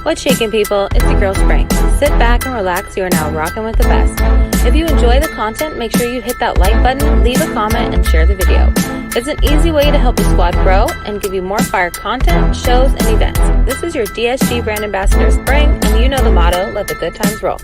What's shaking, people? It's your girl Spring. Sit back and relax. You are now rocking with the best. If you enjoy the content, make sure you hit that like button, leave a comment, and share the video. It's an easy way to help the squad grow and give you more fire content, shows, and events. This is your DSG brand ambassador Spring, and you know the motto, let the good times roll.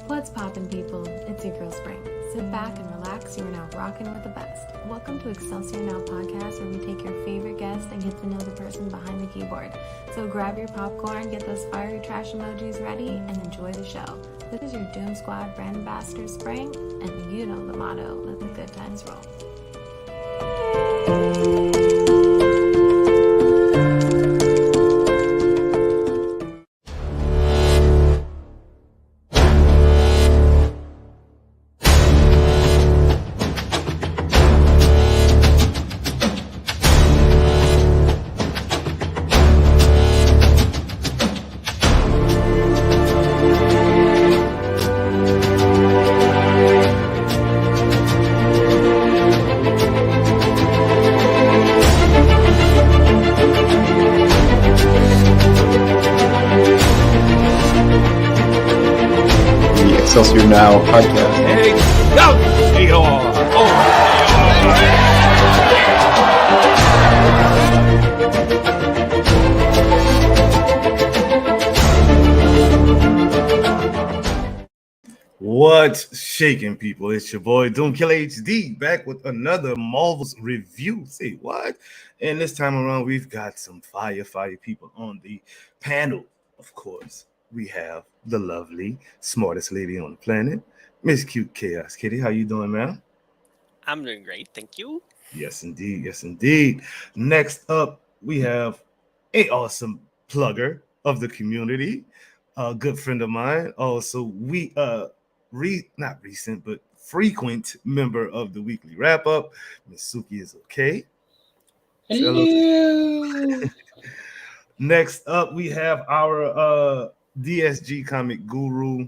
What's poppin', people? It's your girl Spring. Sit back and relax. You are now rocking with the best. Welcome to Excelsior Now podcast, where we take your favorite guest and get to know the person behind the keyboard. So grab your popcorn, get those fiery trash emojis ready, and enjoy the show. This is your Doom Squad brand ambassador Spring, and you know the motto, let the good times roll. Excelsior Now podcast. Hey, go! What's shaking, people? It's your boy Doomkiller HD back with another Marvel's review. Say what? And this time around, we've got some fire people on the panel. Of course, we have the lovely, smartest lady on the planet, Miss Cute Chaos Kitty. How you doing, ma'am? I'm doing great, thank you. Yes, indeed. Yes, indeed. Next up, we have a awesome plugger of the community, a good friend of mine. Also, not recent, but frequent member of the weekly wrap up. Miss Suki is okay. Hello. Next up, we have our DSG comic guru,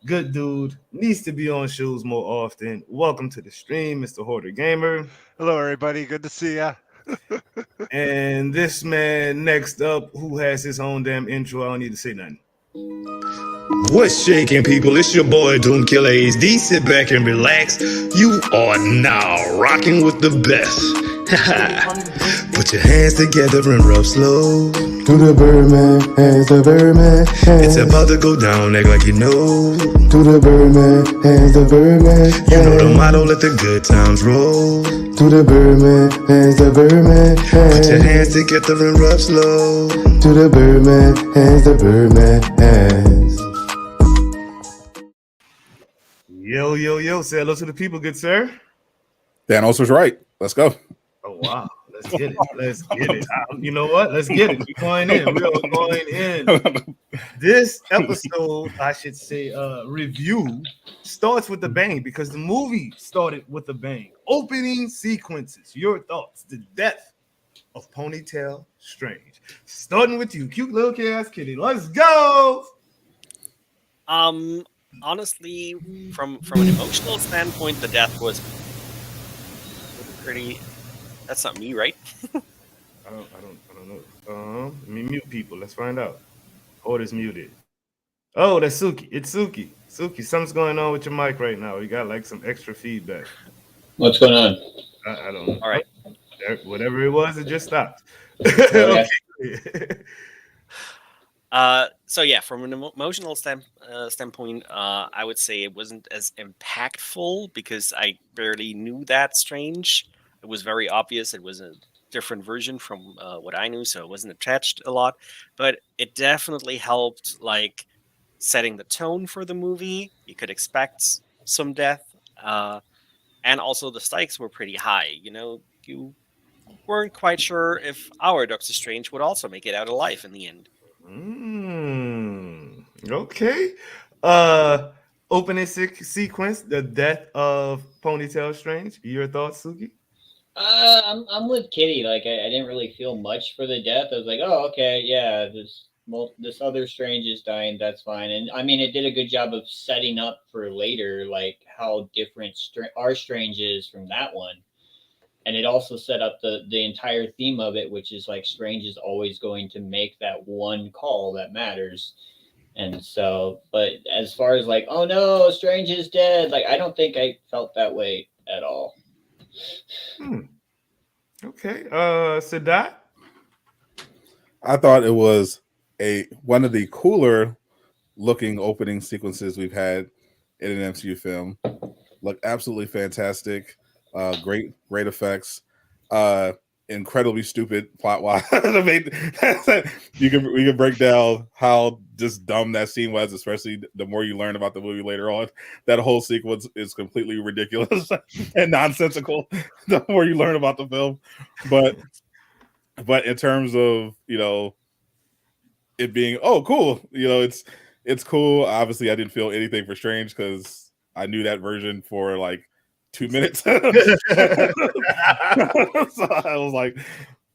good dude, needs to be on shows more often. Welcome to the stream, Mr. Hoarder Gamer. Hello, everybody. Good to see ya. And this man next up, who has his own damn intro, I don't need to say nothing. What's shaking, people? It's your boy Doomkiller HD. Sit back and relax. You are now rocking with the best. Put your hands together and rub slow. To the Birdman, hands the Birdman, hands. It's about to go down, act like you know. To the Birdman, hands the Birdman, hands. You know the motto, let the good times roll. To the Birdman, hands the Birdman, hands. Put your hands together and rub slow. To the Birdman, hands the Birdman, hands. Yo, say hello to the people, good sir. Thanos was right. Let's go. Oh, wow. Let's get it. You know what? Let's get it. We're going in. We're going in. This episode, I should say, review starts with a bang because the movie started with a bang. Opening sequences. Your thoughts. The death of Ponytail Strange. Starting with you, cute little Chaos Kitty. Let's go. Honestly, from an emotional standpoint, the death was pretty. That's not me, right? I don't know. Let me mute people. Let's find out. Order's muted. Oh, that's Suki. It's Suki. Suki, something's going on with your mic right now. We got like some extra feedback. What's going on? I don't know. All right. Whatever it was, it just stopped. Okay. So yeah, from an emotional standpoint, I would say it wasn't as impactful because I barely knew that Strange. It was very obvious. It was a different version from what I knew, so it wasn't attached a lot. But it definitely helped, like, setting the tone for the movie. You could expect some death, and also the stakes were pretty high. You know, you weren't quite sure if our Doctor Strange would also make it out alive in the end. Okay. Opening sequence, the death of Ponytail Strange. Your thoughts, Suki? I'm with Kitty. Like, I didn't really feel much for the death. I was like, oh, okay, yeah, this this other Strange is dying. That's fine. And I mean, it did a good job of setting up for later, like how different our Strange is from that one. And it also set up the entire theme of it, which is like Strange is always going to make that one call that matters. And so, but as far as like, oh no, Strange is dead, like I don't think I felt that way at all. Okay. Sadat? I thought it was one of the cooler looking opening sequences we've had in an MCU film. Looked absolutely fantastic. Great effects. Incredibly stupid plot wise. we can break down how just dumb that scene was, especially the more you learn about the movie later on. That whole sequence is completely ridiculous and nonsensical the more you learn about the film. But in terms of, it being cool, it's cool. Obviously I didn't feel anything for Strange because I knew that version for like 2 minutes. So I was like,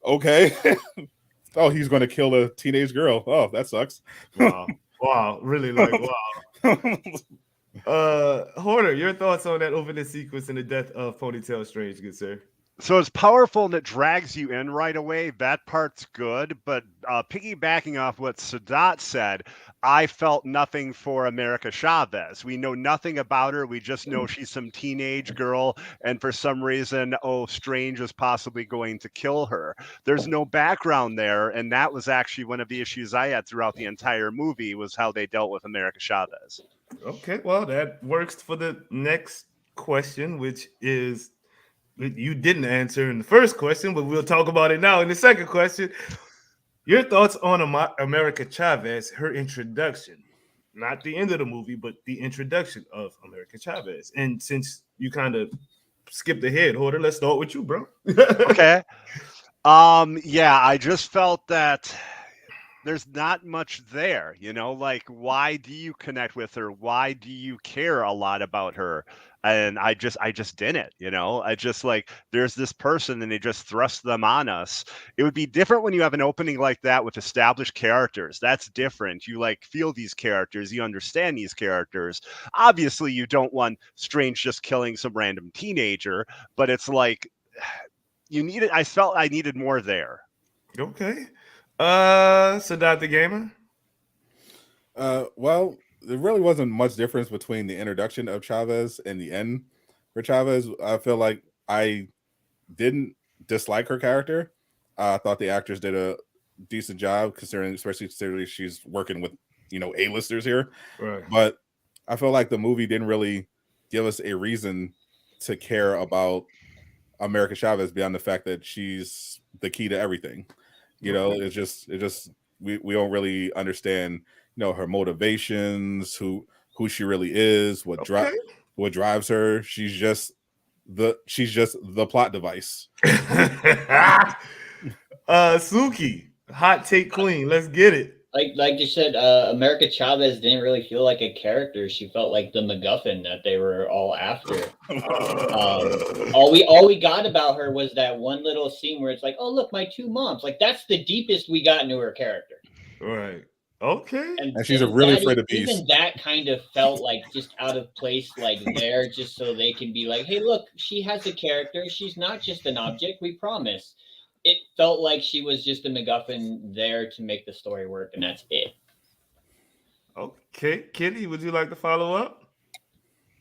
okay. Oh, he's going to kill a teenage girl. Oh, that sucks. Wow. Really, like, wow. Hoarder, your thoughts on that opening sequence and the death of Ponytail Strange, good sir? So it's powerful and it drags you in right away. That part's good. But piggybacking off what Sadat said, I felt nothing for America Chavez. We know nothing about her. We just know she's some teenage girl. And for some reason, Strange is possibly going to kill her. There's no background there. And that was actually one of the issues I had throughout the entire movie was how they dealt with America Chavez. Okay, well, that works for the next question, which is, you didn't answer in the first question, but we'll talk about it now in the second question. Your thoughts on America Chavez, her introduction, not the end of the movie, but the introduction of America Chavez. And since you kind of skipped ahead, Hoarder, let's start with you, bro. Okay. Yeah, I just felt that there's not much there, like, why do you connect with her? Why do you care a lot about her? And I just didn't, I just like, there's this person and they just thrust them on us. It would be different when you have an opening like that with established characters. That's different. You like feel these characters, you understand these characters. Obviously you don't want Strange just killing some random teenager, but it's like I felt I needed more there. Okay. Sadat the Gamer? Well, there really wasn't much difference between the introduction of Chavez and the end for Chavez. I feel like I didn't dislike her character. I thought the actors did a decent job, especially considering she's working with, A-listers here. Right. But I feel like the movie didn't really give us a reason to care about America Chavez beyond the fact that she's the key to everything. It's just we don't really understand, her motivations, who she really is, what drives her. She's just the plot device. Suki, hot take queen, let's get it. Like you said, America Chavez didn't really feel like a character. She felt like the MacGuffin that they were all after. All we got about her was that one little scene where it's like, oh look, my two moms. Like that's the deepest we got into her character. Right. Okay. And she's really afraid of beasts. Even that kind of felt like just out of place, like there, just so they can be like, hey, look, she has a character. She's not just an object. We promise. It felt like she was just a MacGuffin there to make the story work, and that's it. Okay, Kitty, would you like to follow up?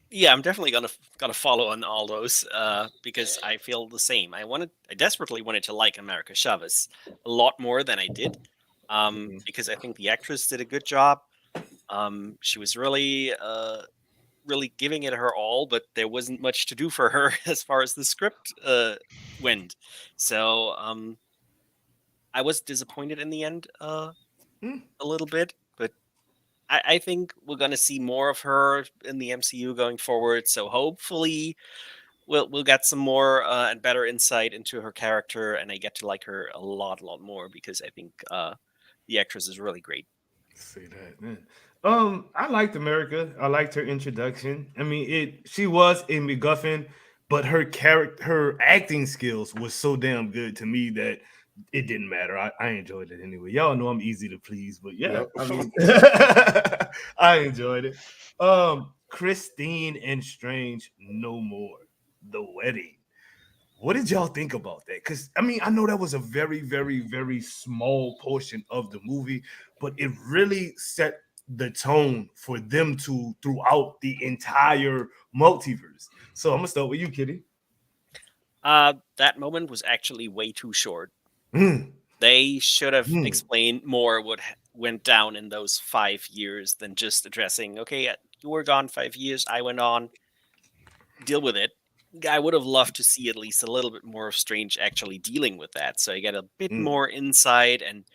Yeah, I'm definitely gonna follow on all those because I feel the same. I desperately wanted to like America Chavez a lot more than I did, because I think the actress did a good job. She was really giving it her all, but there wasn't much to do for her as far as the script went. So I was disappointed in the end a little bit, but I think we're going to see more of her in the MCU going forward. So hopefully we'll get some more and better insight into her character, and I get to like her a lot more because I think the actress is really great. Say that, man. I liked America. I liked her introduction. I mean, she was a MacGuffin, but her acting skills was so damn good to me that it didn't matter. I enjoyed it anyway. Y'all know I'm easy to please, but yeah, Yep. I mean, I enjoyed it. Christine and Strange No More, The Wedding. What did y'all think about that? Because I mean, I know that was a very, very, very small portion of the movie, but it really set the tone for them to throughout the entire multiverse. So I'm gonna start with you, Kitty. That moment was actually way too short. Mm, They should have mm. explained more what went down in those 5 years than just addressing, okay, you were gone 5 years, I went on, deal with it. I would have loved to see at least a little bit more of Strange actually dealing with that, so I get a bit Mm. more insight. And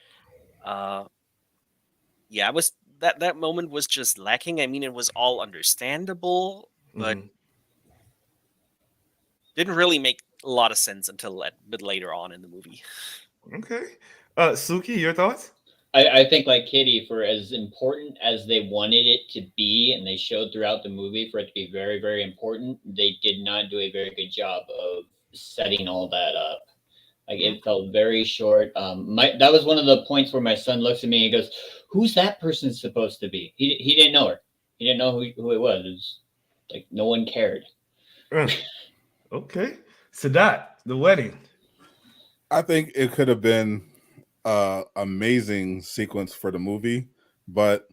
yeah, it was that moment was just lacking. I mean, it was all understandable, but Mhm. didn't really make a lot of sense until a bit later on in the movie. Okay. Suki, your thoughts? I think like Kitty, for as important as they wanted it to be, and they showed throughout the movie for it to be very, very important, they did not do a very good job of setting all that up. Like it felt very short. That was one of the points where my son looks at me and goes, "Who's that person supposed to be?" He didn't know her. He didn't know who it was. It was like no one cared. Okay. Sadat, The Wedding. I think it could have been amazing sequence for the movie, but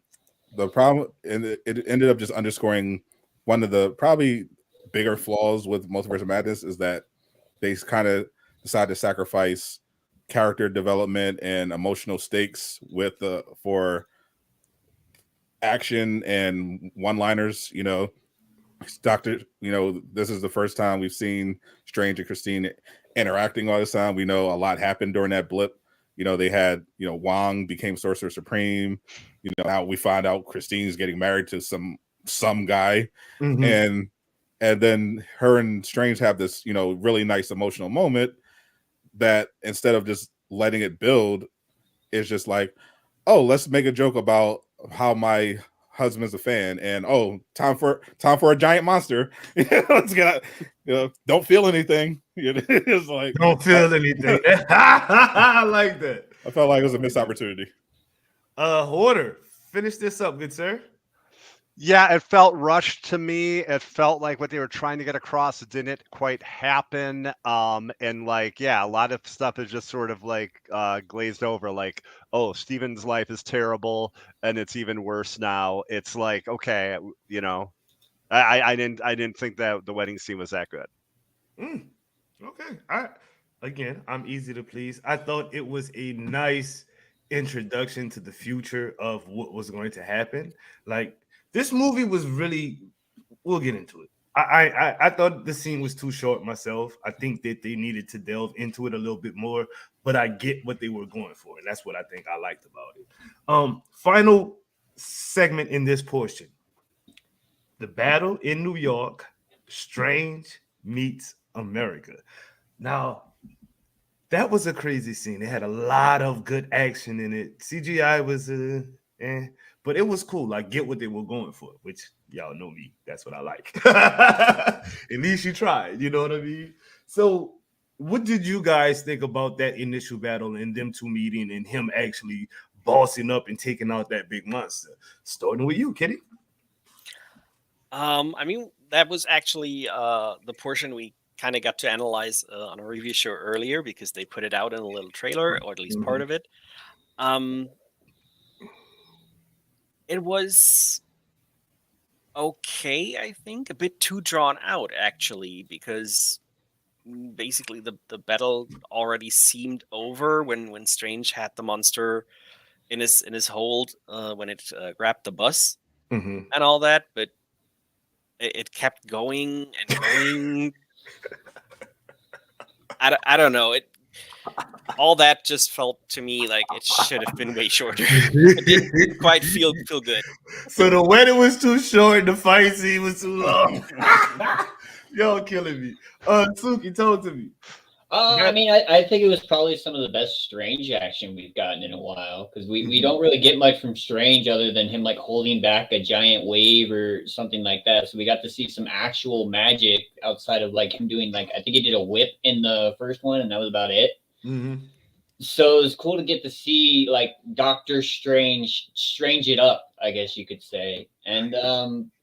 the problem, and it ended up just underscoring one of the probably bigger flaws with Multiverse of Madness, is that they kind of decided to sacrifice character development and emotional stakes with for action and one-liners. You know, Doctor, you know, this is the first time we've seen Strange and Christine interacting all this time. We know a lot happened during that blip. You know, they had, you know, Wong became Sorcerer Supreme. You know, now we find out Christine's getting married to some guy. Mhm. And then her and Strange have this, you know, really nice emotional moment that instead of just letting it build, it's just like, oh, let's make a joke about how my husband's a fan, and oh, time for a giant monster. Let's get out. You know, don't feel anything. It's like, Don't feel anything. I like that. I felt like it was a missed opportunity. Hoarder, finish this up, good sir. Yeah, it felt rushed to me. It felt like what they were trying to get across didn't quite happen. And like, yeah, a lot of stuff is just sort of like glazed over. Like, oh, Steven's life is terrible, and it's even worse now. It's like, okay, you know, I didn't think that the wedding scene was that good. Okay. I'm easy to please. I thought it was a nice introduction to the future of what was going to happen. Like this movie was really. We'll get into it. I thought the scene was too short myself. I think that they needed to delve into it a little bit more, but I get what they were going for, and that's what I think I liked about it. Final segment in this portion: the battle in New York. Strange meets America. Now, that was a crazy scene. It had a lot of good action in it. CGI was but it was cool. I get what they were going for, which y'all know me. That's what I like. At least you tried. You know what I mean? So, what did you guys think about that initial battle and them two meeting and him actually bossing up and taking out that big monster? Starting with you, Kitty. I mean, that was actually the portion we kind of got to analyze on a review show earlier because they put it out in a little trailer, or at least part of it. It was okay, I think, a bit too drawn out actually, because basically the battle already seemed over when Strange had the monster in his hold when it grabbed the bus and all that, but it kept going and going. I don't know. All that just felt to me like it should have been way shorter. It didn't quite feel good. So the wedding was too short, the fight scene was too long. Y'all killing me. Suki, talk to me. I mean, I think it was probably some of the best Strange action we've gotten in a while, because we don't really get much from Strange other than him like holding back a giant wave or something like that. So we got to see some actual magic outside of like him doing like, I think he did a whip in the first one, and that was about it. So it was cool to get to see like Doctor Strange strange it up, I guess you could say. And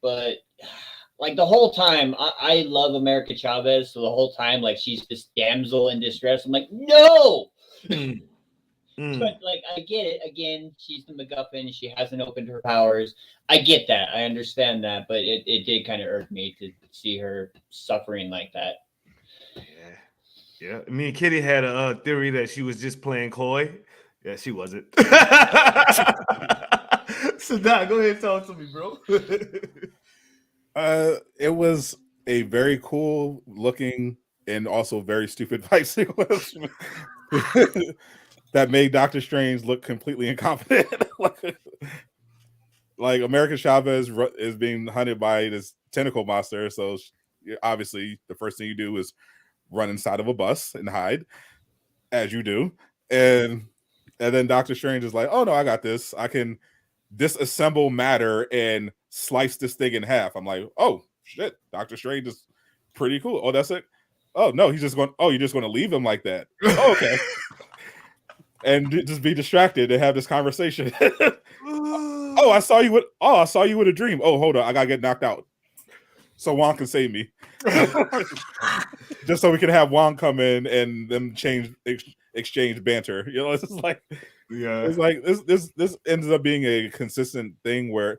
but like the whole time, I love America Chavez. So the whole time, like she's this damsel in distress. I'm like, no. But like I get it. Again, she's the MacGuffin. She hasn't opened her powers. I get that. I understand that. But it did kind of irk me to see her suffering like that. Yeah. Me and Kitty had a theory that she was just playing coy. Yeah, she wasn't. So Doc, go ahead and talk to me, bro. It was a very cool looking and also very stupid fight sequence that made Doctor Strange look completely incompetent. Like America Chavez is being hunted by this tentacle monster, so obviously the first thing you do is run inside of a bus and hide, as you do, and then Doctor Strange is like, "Oh no, I got this. I can disassemble matter and slice this thing in half." I'm like, "Oh shit, Doctor Strange is pretty cool." Oh, that's it. Oh no, he's just going. Oh, you're just going to leave him like that? Oh, okay. And just be distracted and have this conversation. I saw you with a dream. Oh, hold on, I gotta get knocked out so Wong can save me. Just so we can have Wong come in and them exchange banter. You know, it's just like, yeah, it's like this ends up being a consistent thing where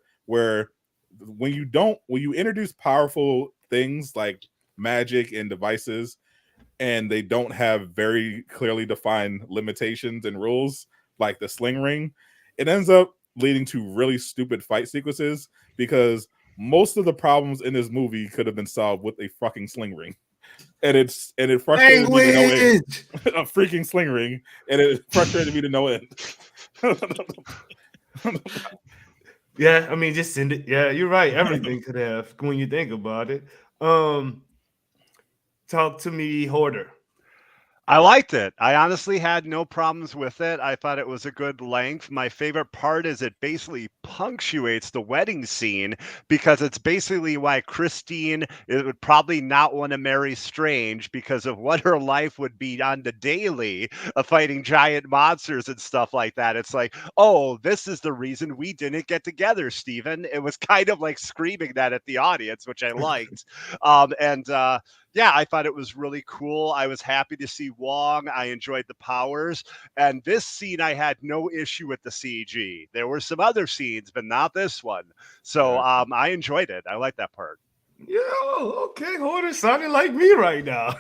when you introduce powerful things like magic and devices, and they don't have very clearly defined limitations and rules, like the sling ring, it ends up leading to really stupid fight sequences, because most of the problems in this movie could have been solved with a fucking sling ring. And it frustrated me to no end. A freaking sling ring, and it frustrated me to no end. Yeah, I mean, just send it. Yeah, you're right. Everything could have when you think about it. Talk to me, Hoarder. I liked it. I honestly had no problems with it. I thought it was a good length. My favorite part is it basically punctuates the wedding scene, because it's basically why Christine would probably not want to marry Strange, because of what her life would be on the daily of fighting giant monsters and stuff like that. It's like, oh, this is the reason we didn't get together, Stephen. It was kind of like screaming that at the audience, which I liked. Yeah, I thought it was really cool. I was happy to see Wong. I enjoyed the powers. And this scene, I had no issue with the CG. There were some other scenes, but not this one. So I enjoyed it. I like that part. Yeah, okay, Hoarder sounding like me right now.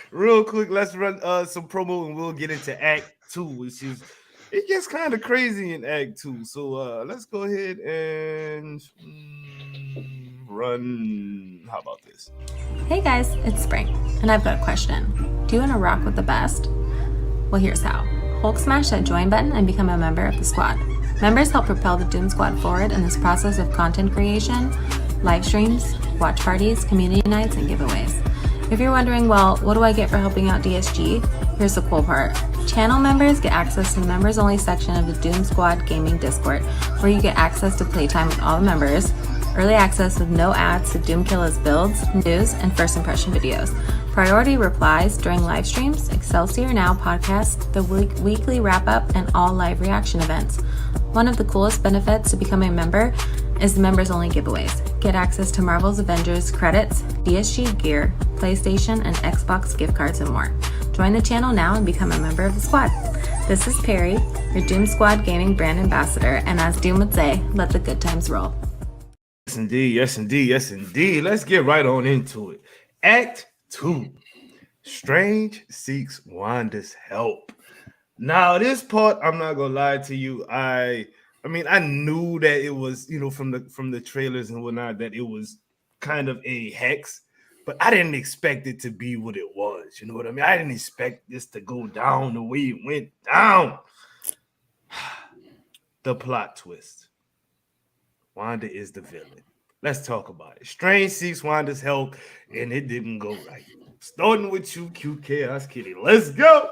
Real quick, let's run some promo and we'll get into Act 2, which is, it gets kind of crazy in Act 2. So let's go ahead and run. How about this? Hey guys, it's Spring, and I've got a question. Do you want to rock with the best? Well, here's how. Hulk smash that join button and become a member of the squad. Members help propel the Doom Squad forward in this process of content creation, live streams, watch parties, community nights, and giveaways. If you're wondering, well, what do I get for helping out DSG? Here's the cool part. Channel members get access to the members-only section of the Doom Squad Gaming Discord, where you get access to playtime with all the members, early access with no ads to Doomkilla's builds, news, and first impression videos, priority replies during live streams, Excelsior Now podcast, the weekly wrap-up, and all live reaction events. One of the coolest benefits to becoming a member is the members-only giveaways. Get access to Marvel's Avengers credits, DSG gear, PlayStation and Xbox gift cards, and more. Join the channel now and become a member of the squad. This is Perry, your Doom Squad Gaming brand ambassador, and as Doom would say, let the good times roll. Yes, indeed. Yes, indeed. Yes, indeed. Let's get right on into it. Act 2. Strange seeks Wanda's help. Now, this part, I'm not gonna lie to you. I mean, I knew that it was, from the trailers and whatnot, that it was kind of a hex, but I didn't expect it to be what it was. You know what I mean? I didn't expect this to go down the way it went down. The plot twist. Wanda is the villain. Let's talk about it. Strange seeks Wanda's help, and it didn't go right. Starting with you, Cute Chaos Kitty. Let's go.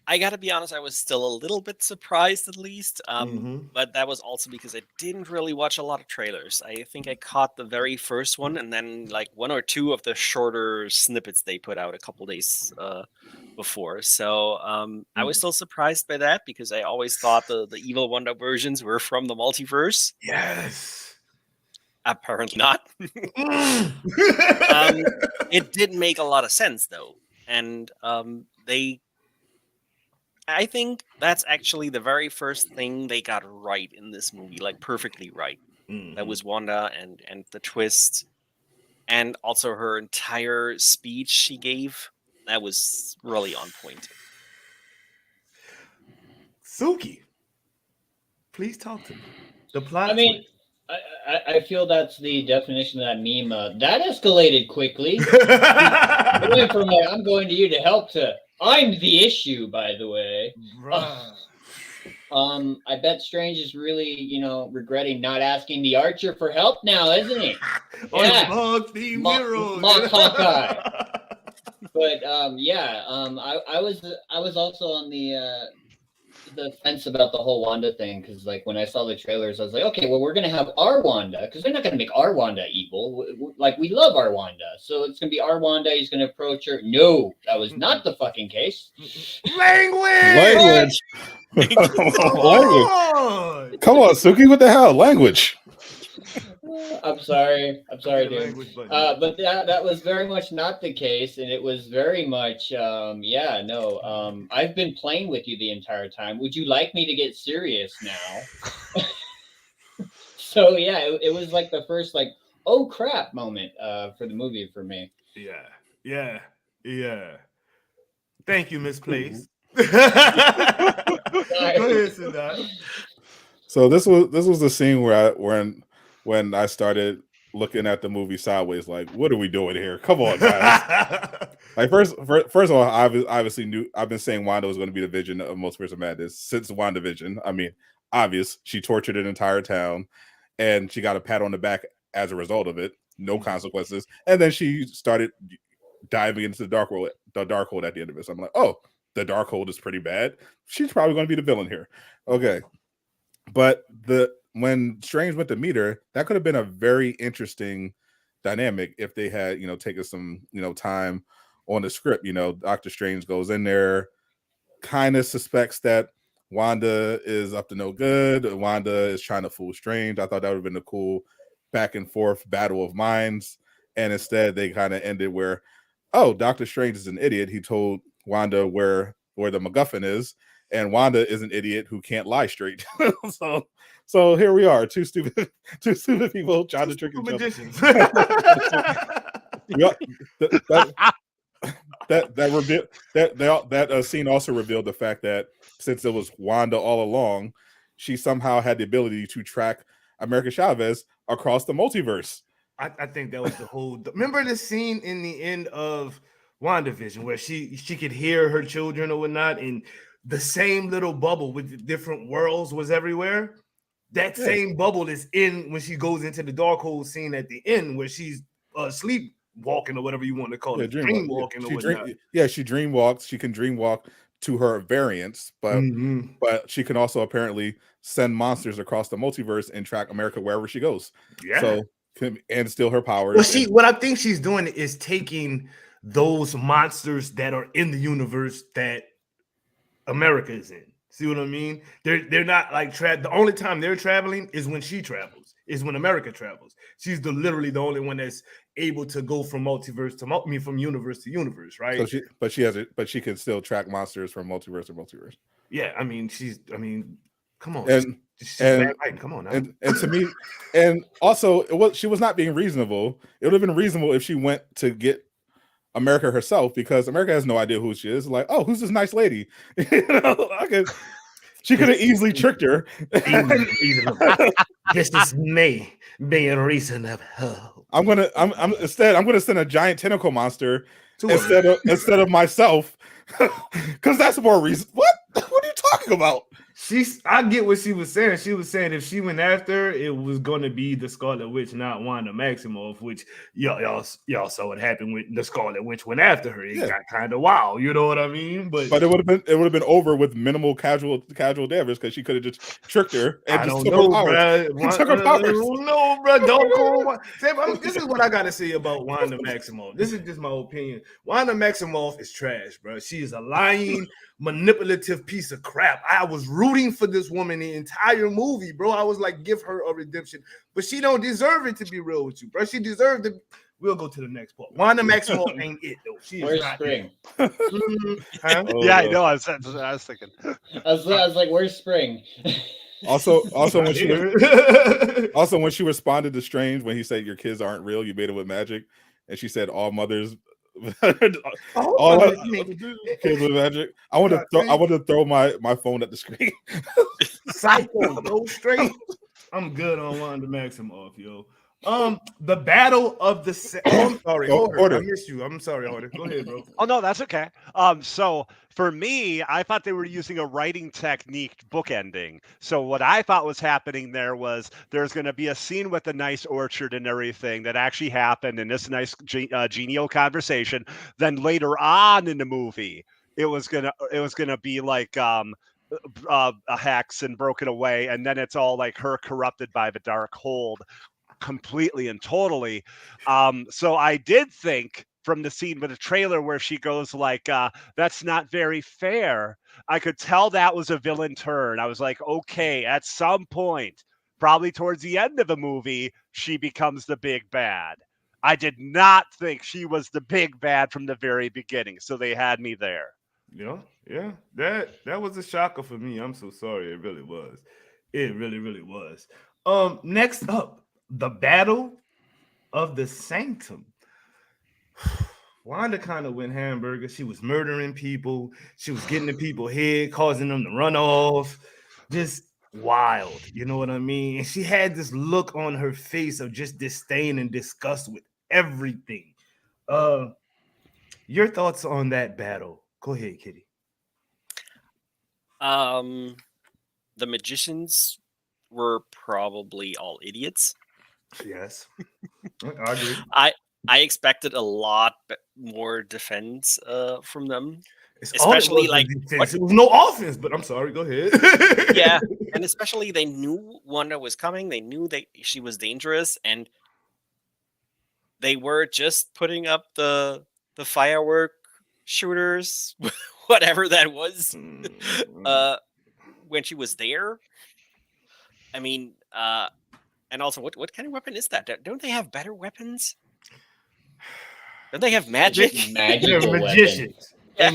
I gotta be honest, I was still a little bit surprised at least. Mhm. But that was also because I didn't really watch a lot of trailers. I think I caught the very first one and then like one or two of the shorter snippets they put out a couple days before. So I was still surprised by that because I always thought the Evil Wanda versions were from the multiverse. Yes. Apparently not. It did make a lot of sense though. And I think that's actually the very first thing they got right in this movie, like perfectly right. That was Wanda and the twist, and also her entire speech she gave. That was really on point. Suki, please talk to me. The plot. I mean, I feel that's the definition of that meme. That escalated quickly. It went from I'm going to you to help to I'm the issue, by the way. I bet Strange is really, regretting not asking the Archer for help now, isn't he? Yeah. Mock Hawkeye. But I was also on the fence about the whole Wanda thing because, like, when I saw the trailers, I was like, okay, well, we're gonna have our Wanda because they're not gonna make our Wanda evil. Like, we love our Wanda, so it's gonna be our Wanda. He's gonna approach her. No, that was not the fucking case. Language. Language. Come on, Suki. What the hell? Language. I'm sorry, dude. But that was very much not the case, and it was very much, I've been playing with you the entire time. Would you like me to get serious now? So yeah, it was like the first oh crap moment for the movie for me. Yeah. Thank you, Miss Place. Go ahead, Sindai. So this was the scene where when I started looking at the movie sideways, like, what are we doing here? Come on, guys. Like first of all, I obviously knew I've been saying Wanda was going to be the Vision of Multiverse of Madness since WandaVision. I mean, obvious. She tortured an entire town, and she got a pat on the back as a result of it. No consequences, and then she started diving into the Darkhold at the end of it. So I'm like, oh, the Darkhold is pretty bad. She's probably going to be the villain here. Okay, but when Strange went to meet her, that could have been a very interesting dynamic if they had, taken some, time on the script. Doctor Strange goes in there, kind of suspects that Wanda is up to no good. Wanda is trying to fool Strange. I thought that would have been a cool back and forth battle of minds. And instead, they kind of ended where, oh, Doctor Strange is an idiot. He told Wanda where the MacGuffin is, and Wanda is an idiot who can't lie straight. So here we are, two stupid people trying to trick each other. That scene also revealed the fact that since it was Wanda all along, she somehow had the ability to track America Chavez across the multiverse. I think that was the whole. Remember the scene in the end of WandaVision where she could hear her children or whatnot, and the same little bubble with the different worlds was everywhere. That same bubble is in when she goes into the Darkhold scene at the end where she's sleepwalking or whatever you want to call it, dream walking or whatnot. She dream walks. She can dream walk to her variants, but she can also apparently send monsters across the multiverse and track America wherever she goes. Yeah. So and steal her powers. Well, what I think she's doing is taking those monsters that are in the universe that America is in. See what I mean? They're not like the only time they're traveling is when she travels, is when America travels. She's literally the only one that's able to go from multiverse to from universe to universe, right? So she can still track monsters from multiverse to multiverse. Yeah, come on. Come on now. And to me, and also she was not being reasonable. It would have been reasonable if she went to get America herself, because America has no idea who she is. Like, oh, who's this nice lady? She could have easily tricked her. This is me being reasonable. I'm gonna send a giant tentacle monster instead of myself, because that's more reason. What are you talking about? I get what she was saying. She was saying if she went after her, it was gonna be the Scarlet Witch, not Wanda Maximoff, which y'all saw what happened when the Scarlet Witch went after her. It got kind of wild, you know what I mean? But it would have been over with minimal casual damage because she could have just tricked her and I just don't took know, her powers. bro. Took her powers. No, bro. Don't call. This is what I gotta say about Wanda Maximoff. This is just my opinion. Wanda Maximoff is trash, bro. She is a lying, manipulative piece of crap. I was rooting for this woman the entire movie, bro. I was like, give her a redemption, but she don't deserve it, to be real with you, bro. She deserved it. We'll go to the next part. Wanda Maximoff ain't it though. She is Where's not Spring? Huh? Yeah, I know. I was thinking. I was like, where's Spring? Also when she responded to Strange when he said your kids aren't real, you made it with magic, and she said all mothers. All kids with magic. I want to throw my phone at the screen. Psycho, go straight. I'm good on Wanda Maximoff, yo. The battle of the. I'm sorry, Order. I missed you. I'm sorry, Order. Go ahead, bro. Oh no, that's okay. So for me, I thought they were using a writing technique bookending. So what I thought was happening there was there's going to be a scene with a nice orchard and everything that actually happened in this nice genial conversation. Then later on in the movie, it was gonna be like a hex and broken away, and then it's all like her corrupted by the dark hold completely and totally. So I did think from the scene with the trailer where she goes like, that's not very fair. I could tell that was a villain turn. I was like, okay, at some point, probably towards the end of the movie, she becomes the big bad. I did not think she was the big bad from the very beginning. So they had me there. Yeah. That was a shocker for me. I'm so sorry. It really was. It really, really was. Next up, the Battle of the Sanctum. Wanda kind of went hamburger. She was murdering people. She was getting in people's head, causing them to run off. Just wild. You know what I mean? And she had this look on her face of just disdain and disgust with everything. Your thoughts on that battle? Go ahead, Kitty. The magicians were probably all idiots. Yes, I agree. I expected a lot more defense from them, especially like it was no offense. But I'm sorry, go ahead. Yeah, and especially they knew Wanda was coming. They knew that she was dangerous, and they were just putting up the firework shooters, whatever that was, when she was there. I mean, and also, what kind of weapon is that? Don't they have better weapons? Don't they have magic? They're magicians. Yeah.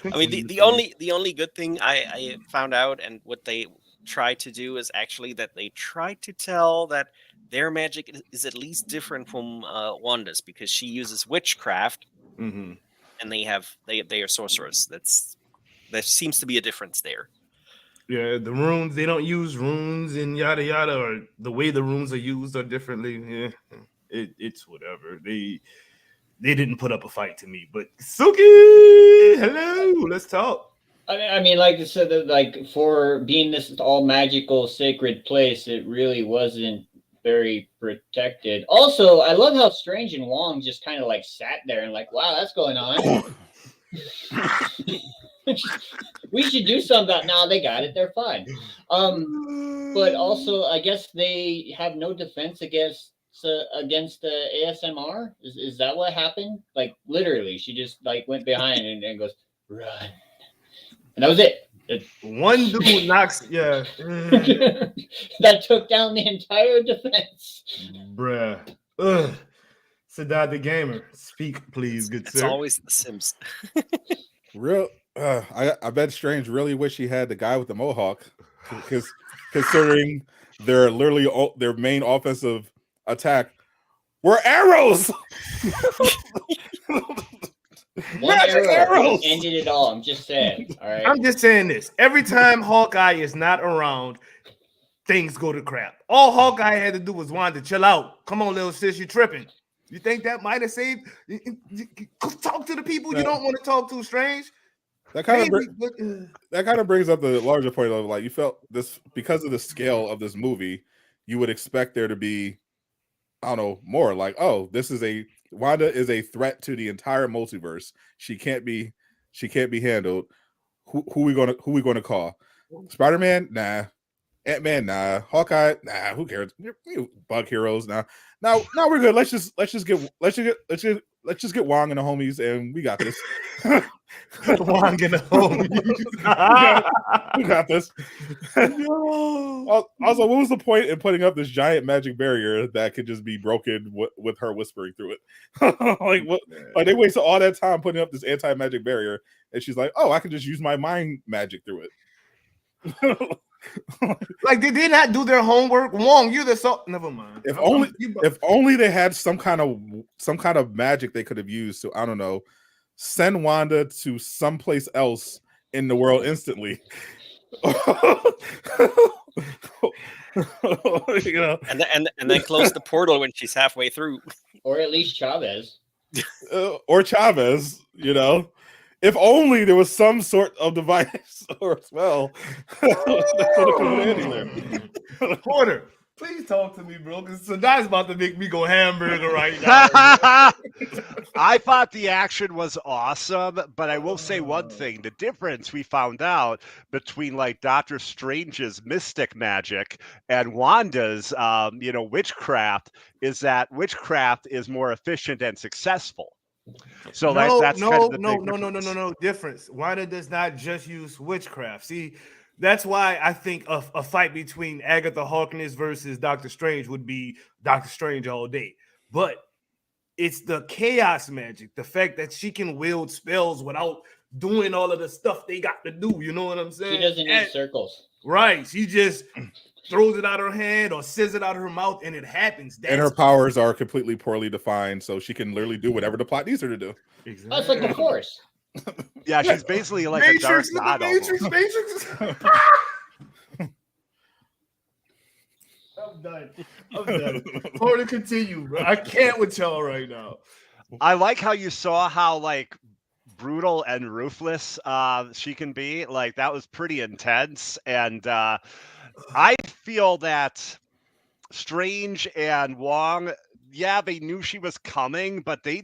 I mean, the only good thing I found out, and what they tried to do, is actually that they tried to tell that their magic is at least different from Wanda's, because she uses witchcraft, and they are sorcerers. There seems to be a difference there. Yeah, the runes, they don't use runes and yada yada, or the way the runes are used are differently. Yeah, it's whatever. They didn't put up a fight to me. But Suki, hello, let's talk. I mean, like I said, like for being this all magical, sacred place, it really wasn't very protected. Also, I love how Strange and Wong just kind of like sat there and like, wow, that's going on. We should do something. No, they got it. They're fine. But also, I guess they have no defense against the ASMR. Is that what happened? Like literally, she just like went behind and goes run, and that was it. One dude knocks. Yeah, that took down the entire defense. Bruh. Sadat the Gamer, speak please, good sir. It's always the Sims. I bet Strange really wish he had the guy with the mohawk, because considering their main offensive attack were arrows. One arrow ended it all. I'm just saying. All right. I'm just saying this. Every time Hawkeye is not around, things go to crap. All Hawkeye had to do was Wanda, chill out. Come on, little sis, you tripping. You think that might have saved? Talk to the people you don't want to talk to, Strange. That kind of Maybe, but, that kind of brings up the larger point of like you felt this because of the scale of this movie, you would expect there to be, I don't know, more like, oh, this is Wanda is a threat to the entire multiverse. She can't be handled. Who we gonna call? Spider-Man? Nah. Ant-Man? Nah. Hawkeye? Nah. Who cares? Bug heroes? Nah. Now we're good. Let's just get Wong and the homies, and we got this. Wong and the homies. We got this. Also, what was the point in putting up this giant magic barrier that could just be broken with her whispering through it? Like what? Like they wasted all that time putting up this anti-magic barrier, and she's like, "Oh, I can just use my mind magic through it." Like they did not do their homework. Wong, you're the never mind. If only they had some kind of magic they could have used to, I don't know, send Wanda to someplace else in the world instantly. You know, and then close the portal when she's halfway through, Or at least Chavez. or Chavez, you know. If only there was some sort of device or spell that could have come in there. Porter, please talk to me, bro, because Sadai's about to make me go hamburger right now. I thought the action was awesome, but I will say one thing. The difference we found out between like Doctor Strange's mystic magic and Wanda's witchcraft is that witchcraft is more efficient and successful. So that's kind of the no difference. Wanda does not just use witchcraft. See, that's why I think a fight between Agatha Harkness versus Doctor Strange would be Doctor Strange all day. But it's the chaos magic, the fact that she can wield spells without doing all of the stuff they got to do. You know what I'm saying? She doesn't need circles. Right. She just throws it out her hand or says it out of her mouth, and it happens. And her powers are completely poorly defined, so she can literally do whatever the plot needs her to do. Exactly. That's like the Force. Yeah, she's basically like a dark god. Matrix. I'm done. Porter, continue, bro. I can't with y'all right now. I like how you saw how like brutal and ruthless she can be. Like that was pretty intense, and I feel that Strange and Wong, yeah, they knew she was coming, but they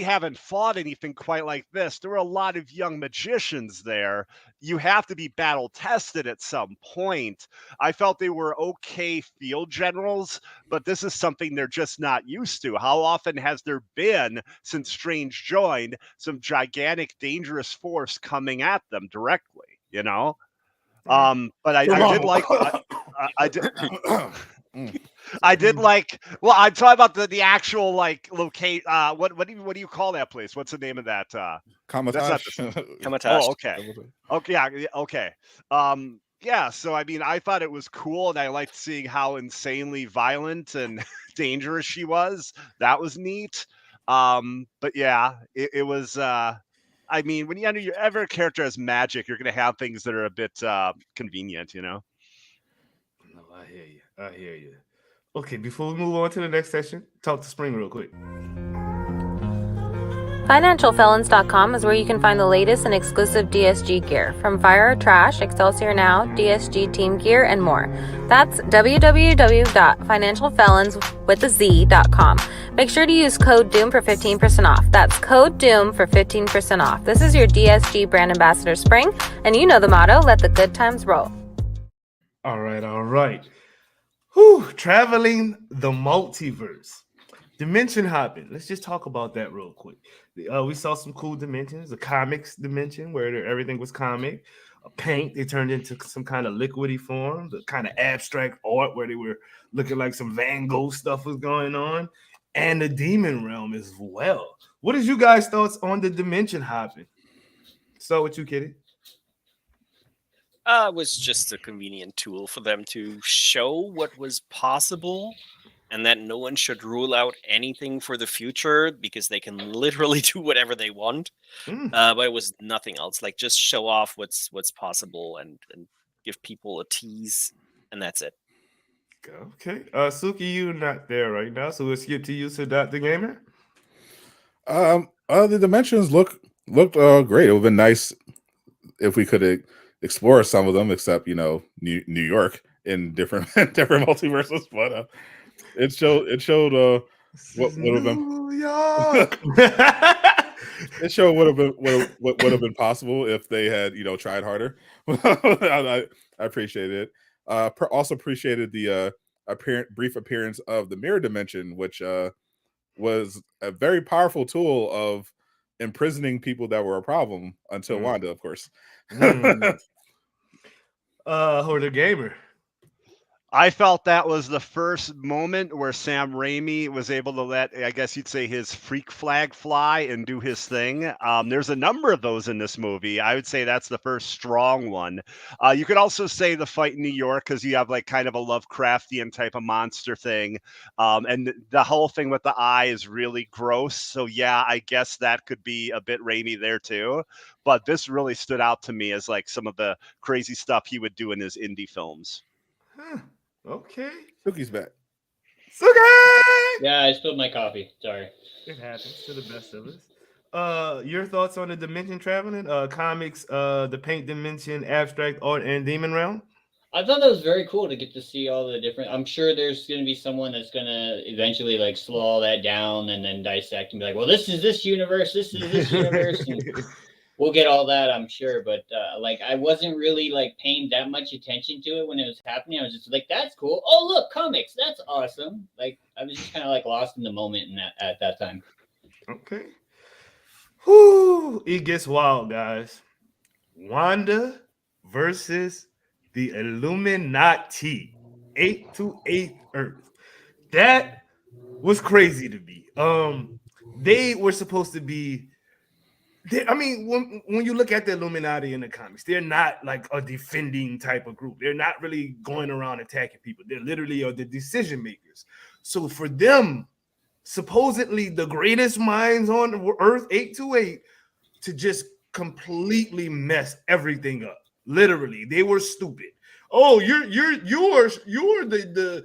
haven't fought anything quite like this. There were a lot of young magicians there. You have to be battle tested at some point. I felt they were okay field generals, but this is something they're just not used to. How often has there been, since Strange joined, some gigantic, dangerous force coming at them directly, you know? But I did like I did like. Well, I'm talking about the actual like locate. What do you call that place? What's the name of that? Kamatash. Kamatash. Oh, okay. Okay. Yeah. So I mean, I thought it was cool, and I liked seeing how insanely violent and dangerous she was. That was neat. But yeah, it was. I mean, when you ever a character has magic, you're going to have things that are a bit convenient, you know? No, I hear you. Okay, before we move on to the next session, talk to Spring real quick. FinancialFelons.com is where you can find the latest and exclusive DSG gear from Fire or Trash, Excelsior Now, DSG Team Gear, and more. That's www.financialfelons.com. Make sure to use code DOOM for 15% off. That's code DOOM for 15% off. This is your DSG brand ambassador, Spring, and you know the motto, let the good times roll. All right. Whew, traveling the multiverse. Dimension hopping. Let's just talk about that real quick. We saw some cool dimensions. A comics dimension where everything was comic. A paint they turned into some kind of liquidy form. The kind of abstract art where they were looking like some Van Gogh stuff was going on. And the demon realm as well. What is you guys' thoughts on the dimension hopping? So with you, Kitty? It was just a convenient tool for them to show what was possible, and that no one should rule out anything for the future because they can literally do whatever they want. But it was nothing else. Like just show off what's possible and give people a tease, and that's it. Okay. Suki, you're not there right now, so we'll skip to you, Sadat the Gamer. The dimensions look looked great. It would have been nice if we could explore some of them, except New York in different different multiverses. But it showed what would have been. New York. It showed what would have been possible if they had tried harder. I appreciated it. Also appreciated the brief appearance of the mirror dimension, which was a very powerful tool of imprisoning people that were a problem until Wanda, of course. Hoarder Gamer. I felt that was the first moment where Sam Raimi was able to let, I guess you'd say, his freak flag fly and do his thing. There's a number of those in this movie. I would say that's the first strong one. You could also say the fight in New York, because you have like kind of a Lovecraftian type of monster thing. And the whole thing with the eye is really gross. So yeah, I guess that could be a bit Raimi there too. But this really stood out to me as like some of the crazy stuff he would do in his indie films. Huh. Okay. Suki's back. Suki! Yeah, I spilled my coffee. Sorry. It happens to the best of us. Your thoughts on the dimension traveling? Comics, the paint dimension, abstract art, and demon realm? I thought that was very cool to get to see all the different. I'm sure there's going to be someone that's going to eventually like slow all that down and then dissect and be like, well, this is this universe, this is this universe. And we'll get all that, I'm sure. But like, I wasn't really like paying that much attention to it when it was happening. I was just like, that's cool. Oh, look, comics. That's awesome. Like, I was just kind of like lost in the moment at that time. Okay. Whoo, it gets wild, guys. Wanda versus the Illuminati, 828 Earth. That was crazy to me. They were supposed to be. I mean, when you look at the Illuminati in the comics, they're not like a defending type of group. They're not really going around attacking people. They're literally the decision makers. So for them, supposedly the greatest minds on Earth, 828, to just completely mess everything up. Literally, they were stupid. Oh, you're the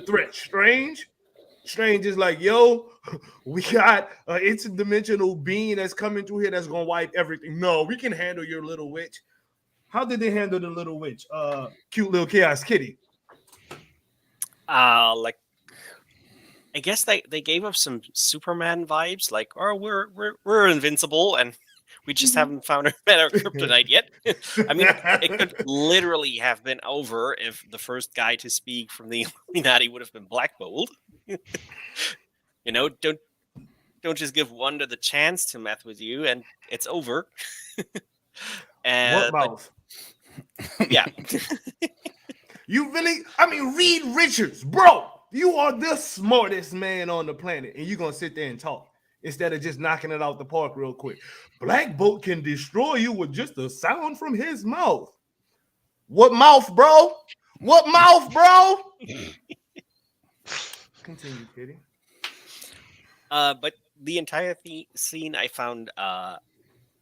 threat, Strange. Strange is like, yo, we got an interdimensional being that's coming through here that's gonna wipe everything. No, we can handle your little witch. How did they handle the little witch? Cute little Chaos Kitty. Like, I guess they gave us some Superman vibes, like, oh, we're invincible and we just haven't found a better kryptonite yet. I mean, it could literally have been over if the first guy to speak from the Illuminati would have been Black Bolt. Don't just give Wanda the chance to mess with you and it's over. What mouth? Yeah. You really, I mean, Reed Richards, bro, you are the smartest man on the planet, and you're gonna sit there and talk instead of just knocking it out the park real quick. Black Bolt can destroy you with just a sound from his mouth. What mouth, bro? What mouth, bro? Continue, Kitty. But the entire scene I found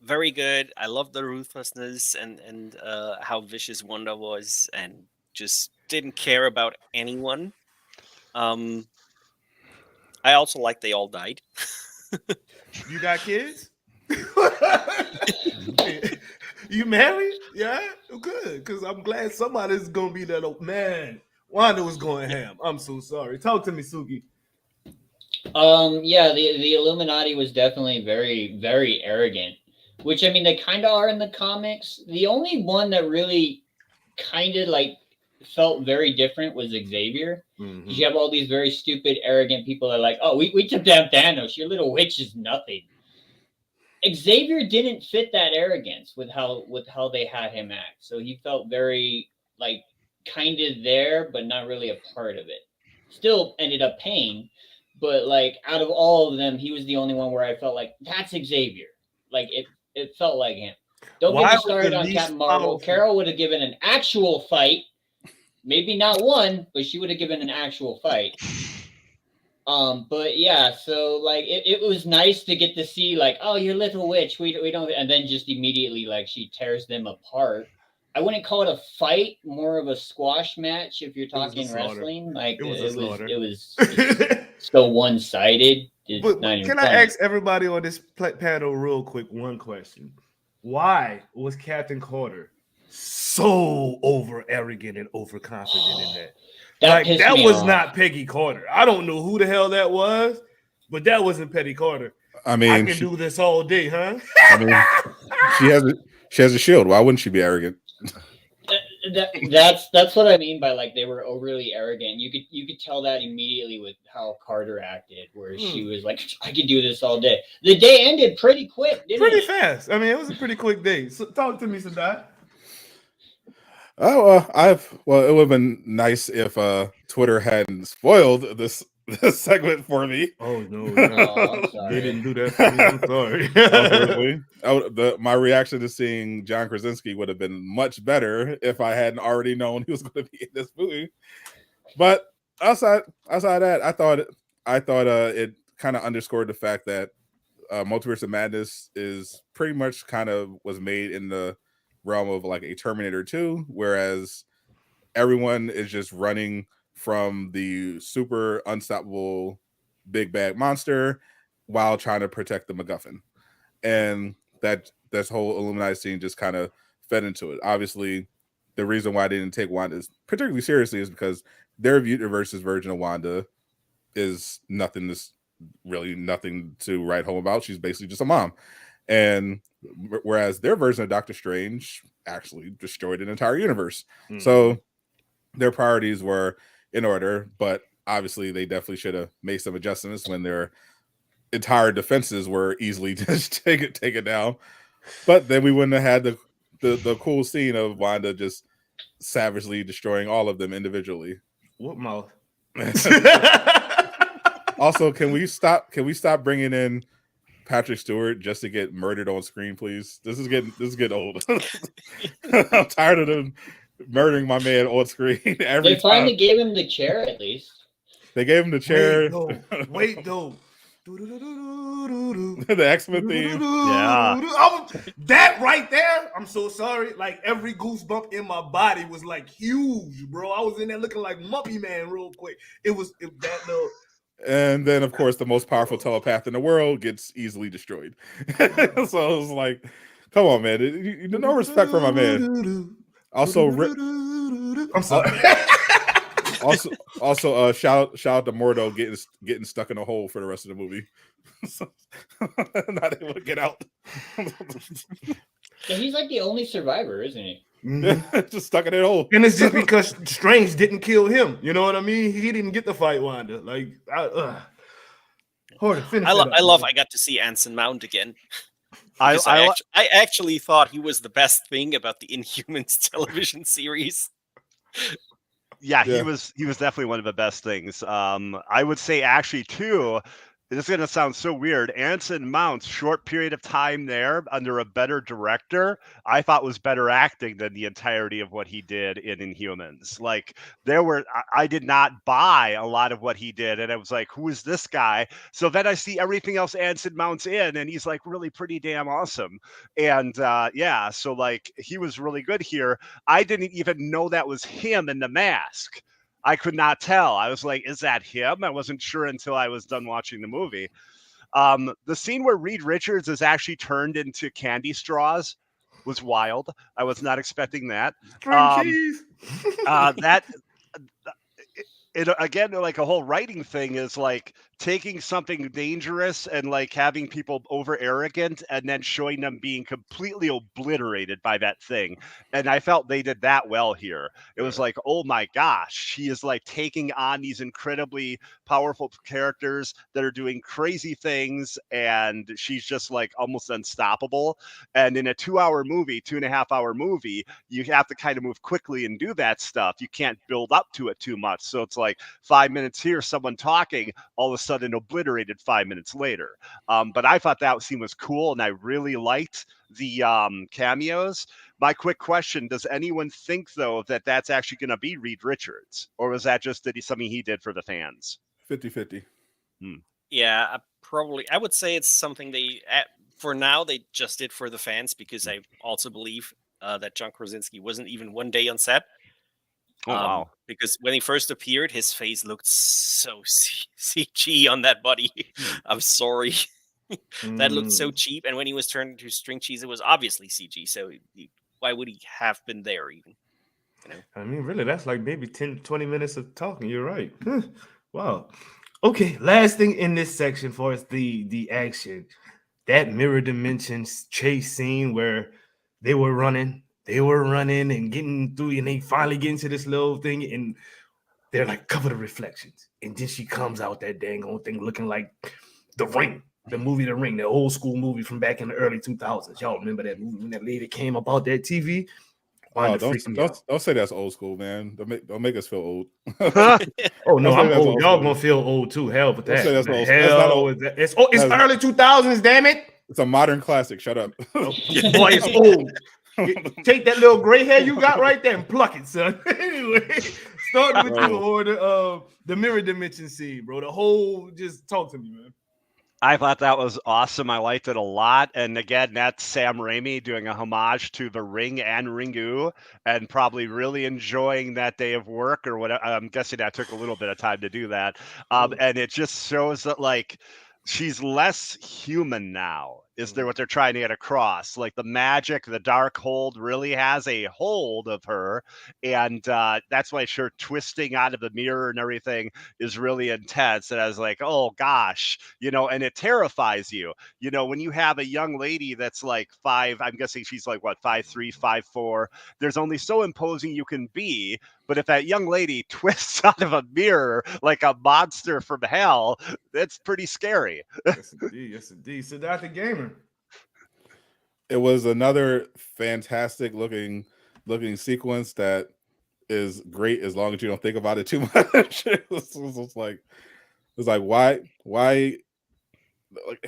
very good. I love the ruthlessness and how vicious Wanda was, and just didn't care about anyone. I also like they all died. You got kids? You married? Yeah, good. Because I'm glad somebody's gonna be that. Man, Wanda was going ham. I'm so sorry. Talk to me, Suki. Yeah, the Illuminati was definitely very, very arrogant, which, I mean, they kind of are in the comics. The only one that really kind of like felt very different was Xavier. Mm-hmm. You have all these very stupid, arrogant people that are like, oh, we took down Thanos. Your little witch is nothing. Xavier didn't fit that arrogance with how they had him act. So he felt very like kind of there, but not really a part of it. Still ended up paying, but like out of all of them, he was the only one where I felt like that's Xavier. Like it felt like him. Don't get me started on Captain Marvel. Carol would have given an actual fight. Maybe not one, but she would have given an actual fight. But yeah, so like it was nice to get to see like, oh, your little witch, we don't, and then just immediately like she tears them apart. I wouldn't call it a fight, more of a squash match if you're talking wrestling. Like it was so one-sided. It's But not even can funny. I ask everybody on this panel real quick one question? Why was Captain Carter so over arrogant and overconfident in that? That pissed that me was off. not Peggy Carter. I don't know who the hell that was, but that wasn't Peggy Carter. I I mean, can do this all day, huh? I mean, she has a shield. Why wouldn't she be arrogant? That's what I mean by like they were overly arrogant. You could tell that immediately with how Carter acted, where she was like, "I could do this all day." The day ended pretty quick, didn't Pretty it? fast. I mean, it was a pretty quick day. So talk to me, Sadat. Oh, it would have been nice if Twitter hadn't spoiled this segment for me. Oh no, Oh, I'm sorry. they didn't do that for me. I'm sorry. Unfortunately, my reaction to seeing John Krasinski would have been much better if I hadn't already known he was going to be in this movie. But outside that, I thought it kind of underscored the fact that Multiverse of Madness is pretty much kind of was made in the realm of like a Terminator 2, whereas everyone is just running from the super unstoppable big bad monster while trying to protect the MacGuffin. And this whole Illuminati scene just kind of fed into it. Obviously, the reason why they didn't take Wanda particularly seriously is because their universe's version of Wanda is nothing to write home about. She's basically just a mom. And whereas their version of Doctor Strange actually destroyed an entire universe. So their priorities were in order, but obviously they definitely should have made some adjustments when their entire defenses were easily just take it down. But then we wouldn't have had the cool scene of Wanda just savagely destroying all of them individually. What mouth? Also, can we stop bringing in Patrick Stewart just to get murdered on screen, please? This is getting old. I'm tired of them murdering my man on screen every They finally time. gave him the chair, at least. They gave him the chair. Wait though. The X-Men theme. Yeah. That right there. I'm so sorry. Like every goosebump in my body was like huge, bro. I was in there looking like Muppy Man real quick. It that little. And then, of course, the most powerful telepath in the world gets easily destroyed. So it was like, come on, man. No respect for my man. Also, I'm sorry. also, shout out to Mordo getting stuck in a hole for the rest of the movie. Not able to get out. Yeah, he's like the only survivor, isn't he? Just stuck in that hole. And it's just because Strange didn't kill him. You know what I mean? He didn't get to fight Wanda. Like, I love. I got to see Anson Mount again. I actually thought he was the best thing about the Inhumans television series. Yeah, he was definitely one of the best things. I would say actually too, this is going to sound so weird. Anson Mount's short period of time there under a better director, I thought was better acting than the entirety of what he did in Inhumans. Like I did not buy a lot of what he did. And I was like, who is this guy? So then I see everything else Anson Mount's in, and he's like really pretty damn awesome. And so like he was really good here. I didn't even know that was him in the mask. I could not tell. I was like, is that him? I wasn't sure until I was done watching the movie. The scene where Reed Richards is actually turned into candy straws was wild. I was not expecting that. Again, like a whole writing thing is like taking something dangerous and like having people over arrogant and then showing them being completely obliterated by that thing. And I felt they did that well here. It was like, oh my gosh, she is like taking on these incredibly powerful characters that are doing crazy things, and she's just like almost unstoppable. And in a 2.5-hour movie, you have to kind of move quickly and do that stuff. You can't build up to it too much. So it's like 5 minutes here, someone talking, all of a sudden obliterated 5 minutes later. But I thought that scene was cool, and I really liked the cameos. My quick question, does anyone think, though, that that's actually going to be Reed Richards? Or was that just something he did for the fans? 50-50. Yeah, I would say it's something for now, they just did for the fans, because I also believe that John Krasinski wasn't even one day on set. Oh wow. Because when he first appeared, his face looked so CG on that body. I'm sorry. That looked so cheap. And when he was turned into string cheese, it was obviously CG. So why would he have been there even? You know? I mean, really, that's like maybe 10, 20 minutes of talking. You're right. Wow. Okay, last thing in this section for us, the action. That mirror dimensions chase scene where they were running and getting through, and they finally get into this little thing, and they're like, cover the reflections. And then she comes out that dang old thing looking like The Ring, the movie The Ring, the old school movie from back in the early 2000s. Y'all remember that movie when that lady came up out that TV? Oh, don't say that's old school, man. Don't make us feel old. Oh no, I'm old. Y'all gonna feel old too. Hell with that. That's old. Hell that's not old. with that. It's early 2000s. Damn it! It's a modern classic. Shut up. Boy, it's old. Take that little gray hair you got right there and pluck it, son. Anyway, starting with you, or the mirror dimension scene, bro. The whole, just talk to me, man. I thought that was awesome. I liked it a lot. And again, that's Sam Raimi doing a homage to The Ring and Ringu, and probably really enjoying that day of work or whatever. I'm guessing that took a little bit of time to do that. And it just shows that, like, she's less human now. Is there what they're trying to get across? Like, the magic, the dark hold really has a hold of her. And that's why her twisting out of the mirror and everything is really intense. And I was like, oh gosh, and it terrifies you. When you have a young lady that's like 5, I'm guessing she's like, what, 5'3", 5'4", there's only so imposing you can be. But if that young lady twists out of a mirror like a monster from hell, that's pretty scary. Yes, indeed. Yes, indeed. So, Dr. Gamer. It was another fantastic looking sequence that is great as long as you don't think about it too much. It's like why,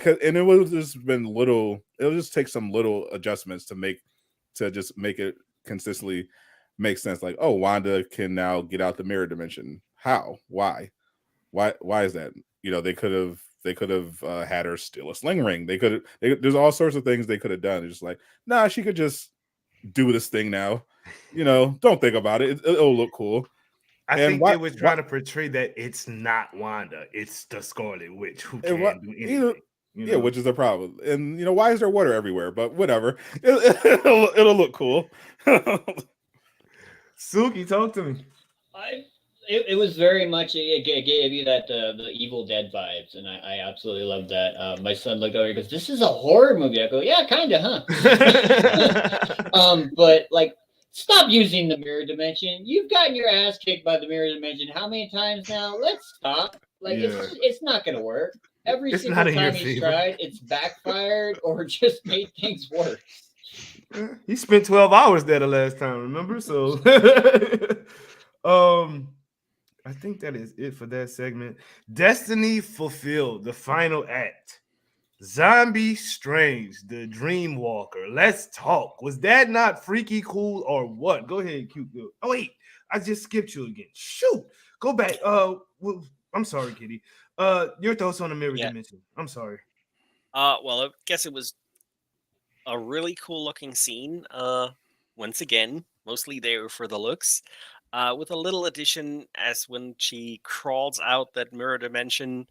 and it will just been little. It'll just take some little adjustments to just make it consistently make sense. Like, oh, Wanda can now get out the mirror dimension. How? Why is that? They could have had her steal a sling ring. There's all sorts of things they could have done. It's just like, nah, she could just do this thing now. Don't think about it. It'll look cool. I think they was trying to portray that it's not Wanda, it's the Scarlet Witch who can't do anything. Yeah, which is the problem. And why is there water everywhere? But whatever. It'll look cool. Suki, talk to me. It was very much, it gave you that the Evil Dead vibes, and I absolutely loved that. My son looked over and goes, "This is a horror movie." I go, "Yeah, kind of, huh?" But like, stop using the mirror dimension. You've gotten your ass kicked by the mirror dimension how many times now? Let's stop. Like, it's not going to work. Every single time he's tried, it's backfired or just made things worse. He spent 12 hours there the last time, remember? So, I think that is it for that segment. Destiny Fulfilled, the final act. Zombie Strange, the Dream Walker. Let's talk. Was that not freaky cool or what? Go ahead, cute girl. Oh wait, I just skipped you again. Shoot, go back. I'm sorry, Kitty. Your thoughts on the mirror dimension? I'm sorry. Well, I guess it was a really cool looking scene. Once again, mostly there for the looks. With a little addition, as when she crawls out that mirror dimension,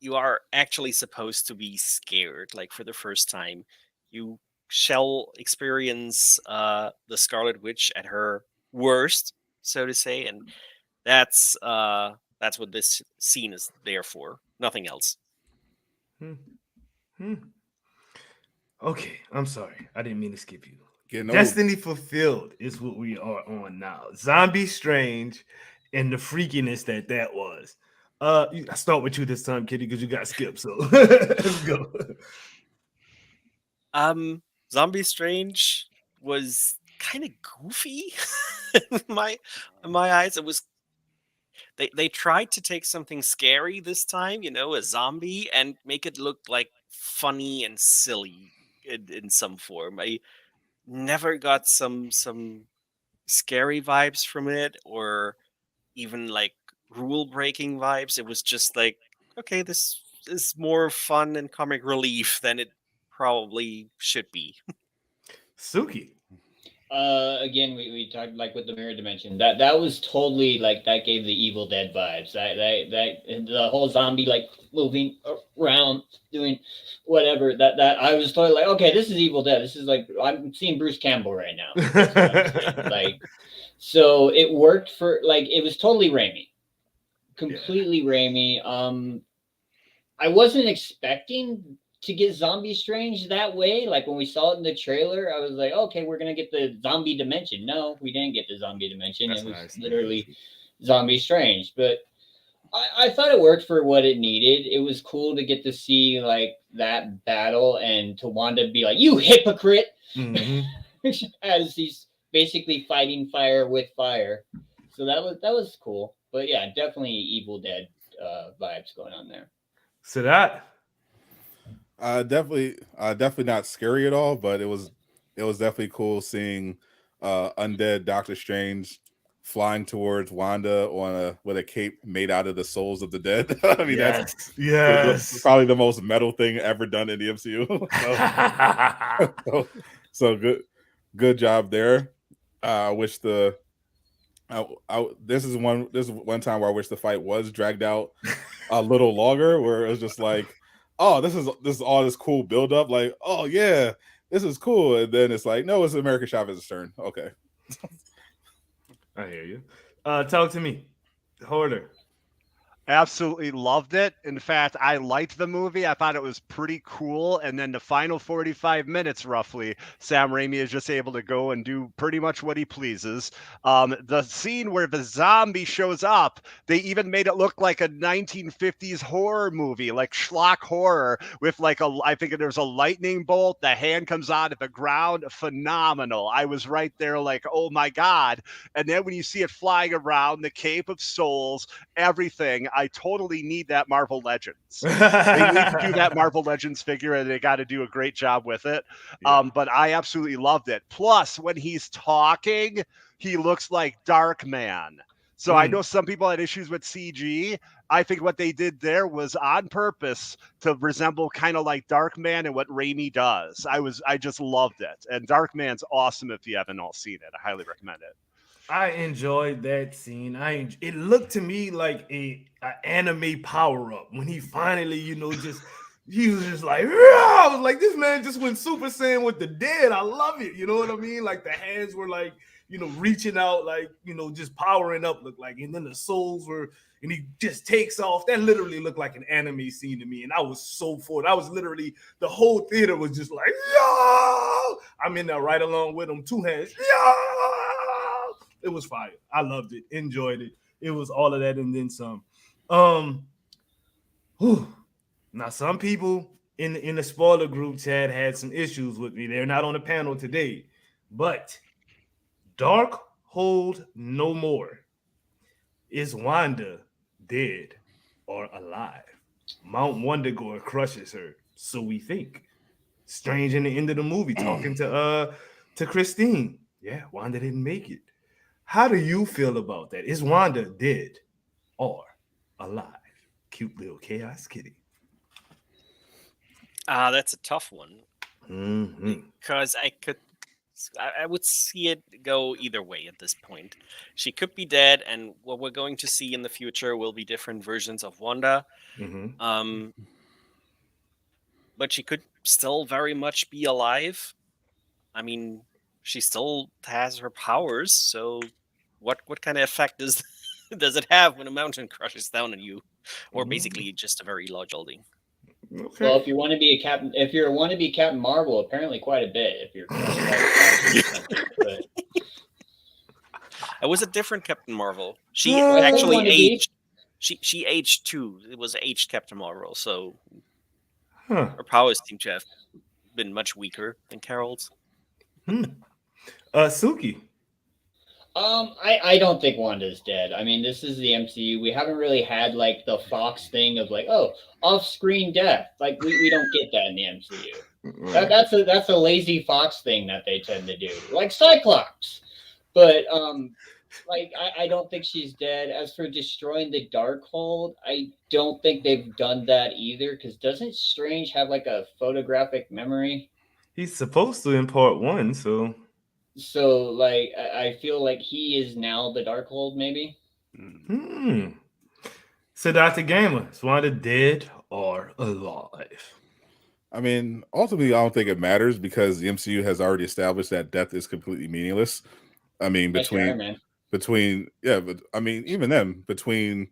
you are actually supposed to be scared. Like, for the first time, you shall experience the Scarlet Witch at her worst, so to say, and that's what this scene is there for. Nothing else. Okay, I'm sorry. I didn't mean to skip you. Getting Destiny Fulfilled is what we are on now. Zombie Strange and the freakiness that was. I start with you this time, Kitty, because you got skipped. So let's go. Zombie Strange was kind of goofy in my eyes. It was they tried to take something scary this time, a zombie, and make it look like funny and silly in some form. I never got some scary vibes from it, or even like rule breaking vibes. It was just like, okay, this is more fun and comic relief than it probably should be. Suki. Again, we talked like with the mirror dimension. That was totally like that gave the Evil Dead vibes. That the whole zombie like moving around doing whatever. That I was totally like, okay, this is Evil Dead. This is like I'm seeing Bruce Campbell right now. That's what I'm seeing. Like, so it worked for like it was totally Raimi, completely Raimi. I wasn't expecting to get Zombie Strange that way. Like when we saw it in the trailer, I was like, okay, we're gonna get the zombie dimension. No, we didn't get the zombie dimension. It was literally Zombie Strange. But I thought it worked for what it needed. It was cool to get to see like that battle and to Wanda be like, "You hypocrite," as he's basically fighting fire with fire. So that was cool. But yeah, definitely Evil Dead vibes going on there. So that. Definitely not scary at all, but it was definitely cool seeing undead Doctor Strange flying towards Wanda with a cape made out of the souls of the dead. I mean, that's probably the most metal thing ever done in the MCU. so good job there. I wish this is one time where I wish the fight was dragged out a little longer, where it was just like, oh, this is all this cool build up, like, oh yeah, this is cool, and then it's like, no, it's America Chavez's turn. Okay. I hear you. Talk to me, Hoarder. Absolutely loved it. In fact, I liked the movie. I thought it was pretty cool. And then the final 45 minutes, roughly, Sam Raimi is just able to go and do pretty much what he pleases. The scene where the zombie shows up, they even made it look like a 1950s horror movie, like schlock horror, with like I think there's a lightning bolt. The hand comes out of the ground. Phenomenal. I was right there like, oh my God. And then when you see it flying around, the Cape of Souls, everything, I totally need that Marvel Legends. They need to do that Marvel Legends figure, and they got to do a great job with it. Yeah. But I absolutely loved it. Plus, when he's talking, he looks like Darkman. So I know some people had issues with CG. I think what they did there was on purpose to resemble kind of like Darkman and what Raimi does. I just loved it. And Darkman's awesome if you haven't all seen it. I highly recommend it. I enjoyed that scene. It looked to me like a anime power up when he finally, he was just like, I was like, this man just went Super Saiyan with the dead. I love it. You know what I mean? Like the hands were like, reaching out, like, just powering up, look like, and then the souls were, and he just takes off. That literally looked like an anime scene to me, and I was so for it. I was literally, the whole theater was just like, yo! I'm in there right along with him, two hands, yo! It was fire. I loved it. Enjoyed it. It was all of that and then some. Now some people in the spoiler group chat had some issues with me. They're not on the panel today, but Darkhold No More. Is Wanda dead or alive? Mount Wundagore crushes her, so we think. Strange in the end of the movie talking to Christine. Yeah, Wanda didn't make it. How do you feel about that? Is Wanda dead or alive? Cute little chaos kitty. That's a tough one. Mm-hmm. Because I would see it go either way at this point. She could be dead, and what we're going to see in the future will be different versions of Wanda. Mm-hmm. But she could still very much be alive. I mean, she still has her powers, so what kind of effect does it have when a mountain crashes down on you, or basically just a very large building? Okay. Well, if you want to be Captain Marvel, apparently quite a bit. If you're, but it was a different Captain Marvel. She actually aged. She aged too. It was aged Captain Marvel, so her powers seem to have been much weaker than Carol's. Suki. I don't think Wanda's dead. I mean, this is the MCU. We haven't really had like the Fox thing of like, oh, off-screen death. Like we don't get that in the MCU. Right. That's a lazy Fox thing that they tend to do, like Cyclops. But like I don't think she's dead. As for destroying the Darkhold, I don't think they've done that either. Because doesn't Strange have like a photographic memory? He's supposed to in part 1, so. So like I feel like he is now the Darkhold, maybe. So Dr. Gamer, is Wanda dead or alive? I mean, ultimately, I don't think it matters because the MCU has already established that death is completely meaningless. I mean, That's your Iron Man. but I mean, even then, between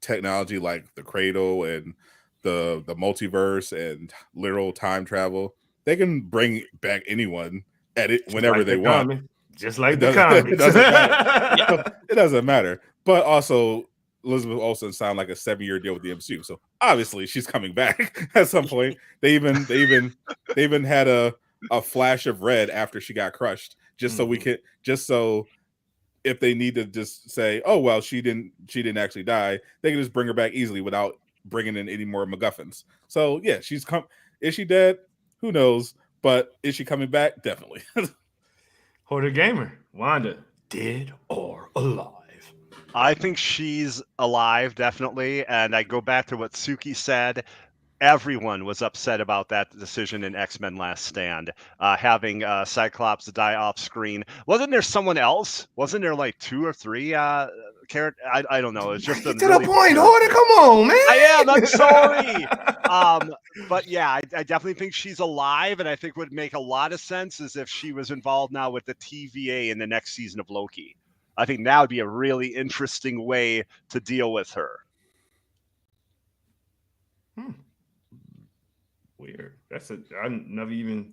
technology like the Cradle and the multiverse and literal time travel, they can bring back anyone at it whenever they want. Just like It the doesn't, comics. it doesn't matter. It doesn't matter. But also, Elizabeth Olsen signed like a 7-year deal with the MCU, so obviously she's coming back at some point. They even had a flash of red after she got crushed, just so if they need to just say, oh well, she didn't actually die, they can just bring her back easily without bringing in any more MacGuffins. So yeah, is she dead? Who knows? But is she coming back? Definitely. Hoarder Gamer, Wanda, dead or alive? I think she's alive, definitely. And I go back to what Suki said. Everyone was upset about that decision in X-Men Last Stand, having Cyclops die off screen. Wasn't there someone else? Wasn't there like 2 or 3 characters? I don't know. It's just Get to the point, Hoarder. Come on, man. I'm sorry. But yeah, I definitely think she's alive, and I think would make a lot of sense is if she was involved now with the TVA in the next season of Loki. I think that would be a really interesting way to deal with her. Weird. I never even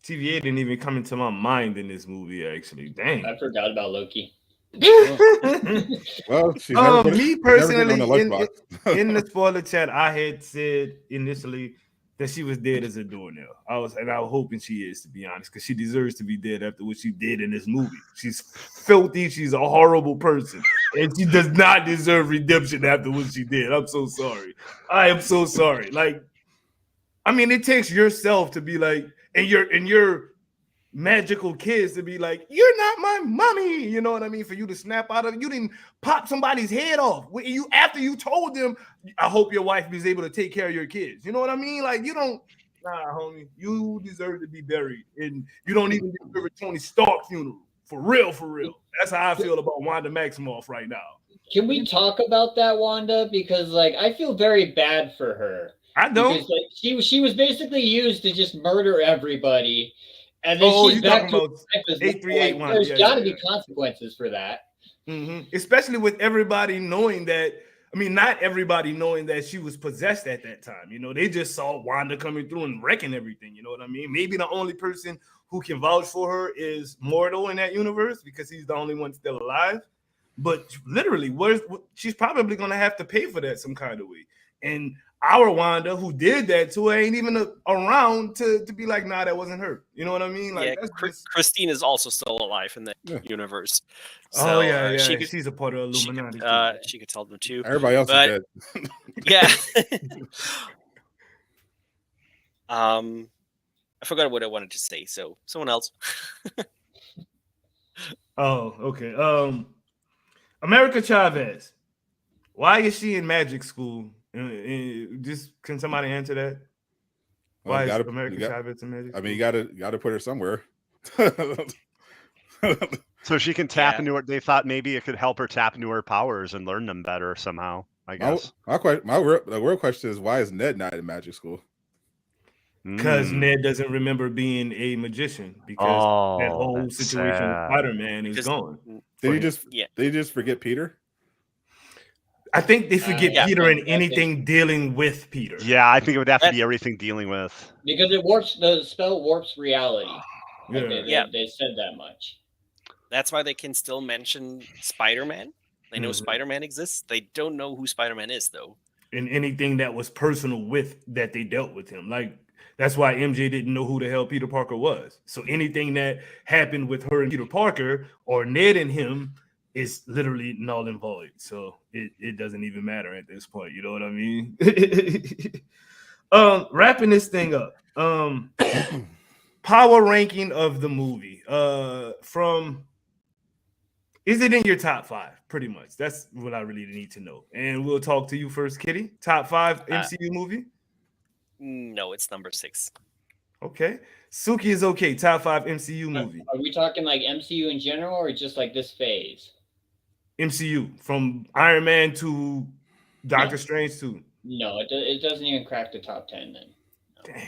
TVA didn't even come into my mind in this movie. Actually, dang. I forgot about Loki. Well, me personally, in the spoiler chat, I had said initially that she was dead as a doornail. I was hoping she is, to be honest, because she deserves to be dead after what she did in this movie. She's filthy. She's a horrible person, and she does not deserve redemption after what she did. I'm so sorry. I am so sorry. Like, I mean, it takes yourself to be like, and your magical kids to be like, you're not my mommy. You know what I mean? For you to snap out of it, you didn't pop somebody's head off. After you told them, I hope your wife is able to take care of your kids. You know what I mean? Like, you don't, nah, homie. You deserve to be buried, and you don't even deserve a Tony Stark funeral. For real, for real. That's how I feel about Wanda Maximoff right now. Can we talk about that, Wanda? Because like I feel very bad for her. I don't. Because like she was basically used to just murder everybody. And then she's back to 838 like, there's got to be consequences for that. Especially with everybody knowing that. I mean, not everybody knowing that she was possessed at that time. You know, they just saw Wanda coming through and wrecking everything. You know what I mean? Maybe the only person who can vouch for her is Mordo in that universe because he's the only one still alive. But literally, she's probably going to have to pay for that some kind of way. And our Wanda, who did that to her, ain't even around to be like, nah, that wasn't her. You know what I mean? Like, yeah, Christine is also still alive in the universe. So, she's a part of Illuminati. She could tell them too. Everybody else is dead. Yeah. I forgot what I wanted to say. So someone else. Oh, okay. America Chavez. Why is she in magic school? Just can somebody answer that? Why is America Chavez in magic school? I mean, you gotta put her somewhere. So she can tap into it. They thought maybe it could help her tap into her powers and learn them better somehow, I guess. The real question is, why is Ned not in magic school? Because Ned doesn't remember being a magician because that whole situation with Spider-Man is gone. Did he just forget Peter? I think they forget Peter and anything dealing with Peter. Yeah, I think it would have to be everything dealing with. Because the spell warps reality. They said that much. That's why they can still mention Spider-Man. They know Spider-Man exists. They don't know who Spider-Man is, though. And anything that was personal with that they dealt with him. Like, that's why MJ didn't know who the hell Peter Parker was. So anything that happened with her and Peter Parker or Ned and him is literally null and void. So it doesn't even matter at this point. You know what I mean? Wrapping this thing up. Power ranking of the movie. Is it in your top 5? Pretty much. That's what I really need to know. And we'll talk to you first, Kitty. Top 5 MCU movie? No, it's number 6. Okay. Suki is okay. Top 5 MCU movie. Are we talking like MCU in general or just like this phase? MCU from Iron Man to Doctor Strange to. No, it doesn't even crack the top 10 then. No. Damn.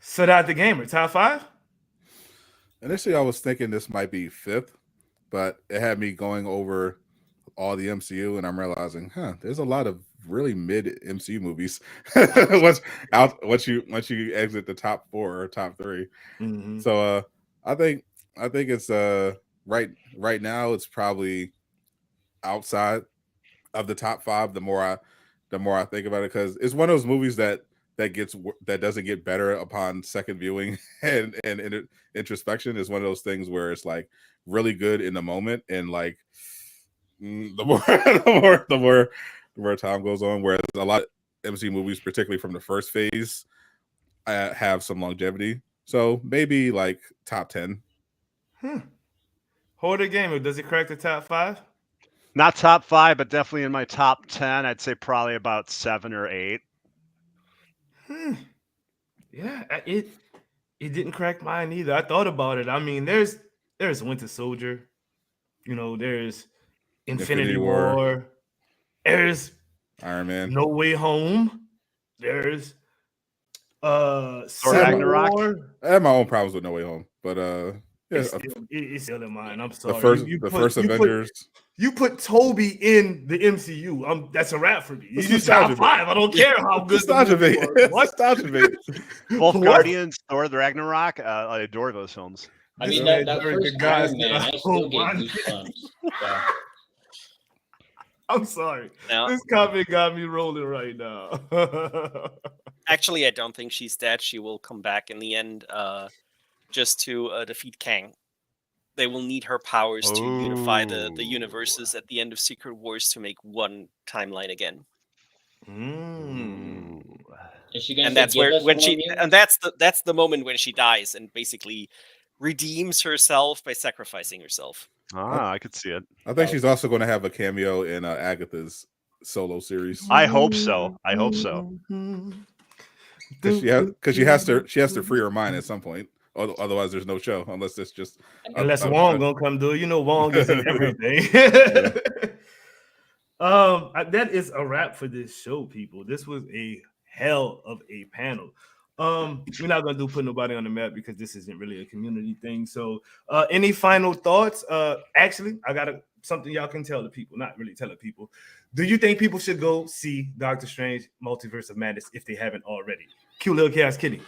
Sadat the Gamer, top 5? Initially, I was thinking this might be 5th, but it had me going over all the MCU, and I'm realizing, there's a lot of really mid MCU movies once you exit the top 4 or top 3. Mm-hmm. So I think it's right now it's probably outside of the top 5. The more I think about it, because it's one of those movies that doesn't get better upon second viewing and introspection. Is one of those things where it's like really good in the moment, and like the more time goes on. Whereas a lot of MCU movies, particularly from the first phase, have some longevity. So maybe like top 10. Hoarder Gamer, does it crack the top 5? Not top 5, but definitely in my top 10. I'd say probably about 7 or 8. Yeah, it didn't crack mine either. I thought about it. I mean, there's Winter Soldier, there's Infinity War, there's Iron Man, No Way Home, there's Thor Ragnarok. I have my own problems with No Way Home, but it's still in mine. I'm sorry. The first Avengers. You put Toby in the MCU. That's a wrap for me. You top 5. I don't care how good. Nostalgia bait. Nostalgia bait. Both Guardians, Thor the Ragnarok. I adore those films. I mean, that first Iron Man, I still get goosebumps. Yeah. I'm sorry. Now, this comment got me rolling right now. Actually, I don't think she's dead. She will come back in the end, just to defeat Kang. They will need her powers to unify the universes at the end of Secret Wars to make one timeline again. Is she gonna and that's where when she and that's the moment when she dies and basically redeems herself by sacrificing herself. I could see it. I think she's also going to have a cameo in Agatha's solo series. I hope so. Because she has to free her mind at some point. Otherwise, there's no show unless it's just unless Wong gonna come do it. Wong is in everything. That is a wrap for this show, people. This was a hell of a panel. We're not gonna put nobody on the map because this isn't really a community thing. So, any final thoughts? Actually, I got something y'all can tell the people. Not really tell the people. Do you think people should go see Doctor Strange: Multiverse of Madness if they haven't already? Cute little chaos kitty.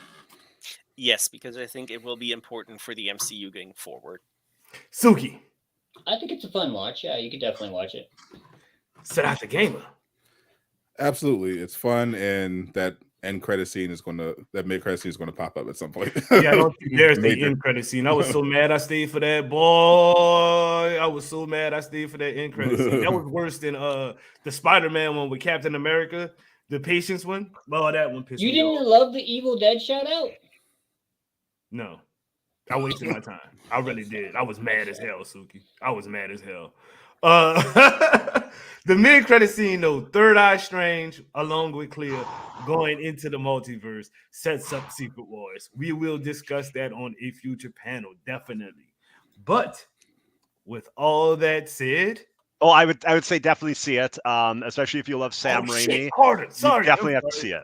Yes, because I think it will be important for the MCU going forward. Suki. I think it's a fun watch. Yeah, you could definitely watch it. Sadat the Gamer. Absolutely, it's fun, and that mid credit scene is going to pop up at some point. Yeah, I don't think there's the end credit scene. I was so mad I stayed for that, boy. I was so mad I stayed for that end credit scene. That was worse than the Spider-Man one with Captain America, the Patience one. Oh, that one pissed me off. You didn't love the Evil Dead shout out? No, I wasted my time. I really did. I was mad as hell, Suki. I was mad as hell. The mid-credit scene, though, Third Eye Strange, along with Clea, going into the multiverse, sets up Secret Wars. We will discuss that on a future panel, definitely. But with all that said, I would say definitely see it, especially if you love Sam Raimi. Harder. Sorry, you definitely have to see it.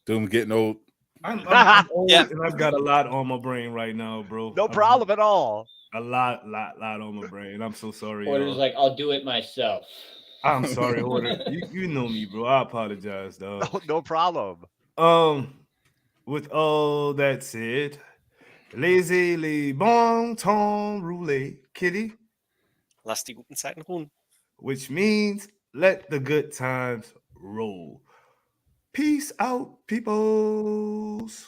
Doom getting old. I'm old, and I've got a lot on my brain right now, bro. No problem at all. A lot on my brain. I'm so sorry. Or it was like, I'll do it myself. I'm sorry, Hoarder. You know me, bro. I apologize, dog. No problem. With all that said, laissez les bon temps rouler, kitty. Lass die guten Zeiten ruhen. Which means let the good times roll. Peace out, peoples.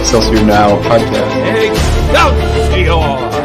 Excelsior Now podcast. Excelsior!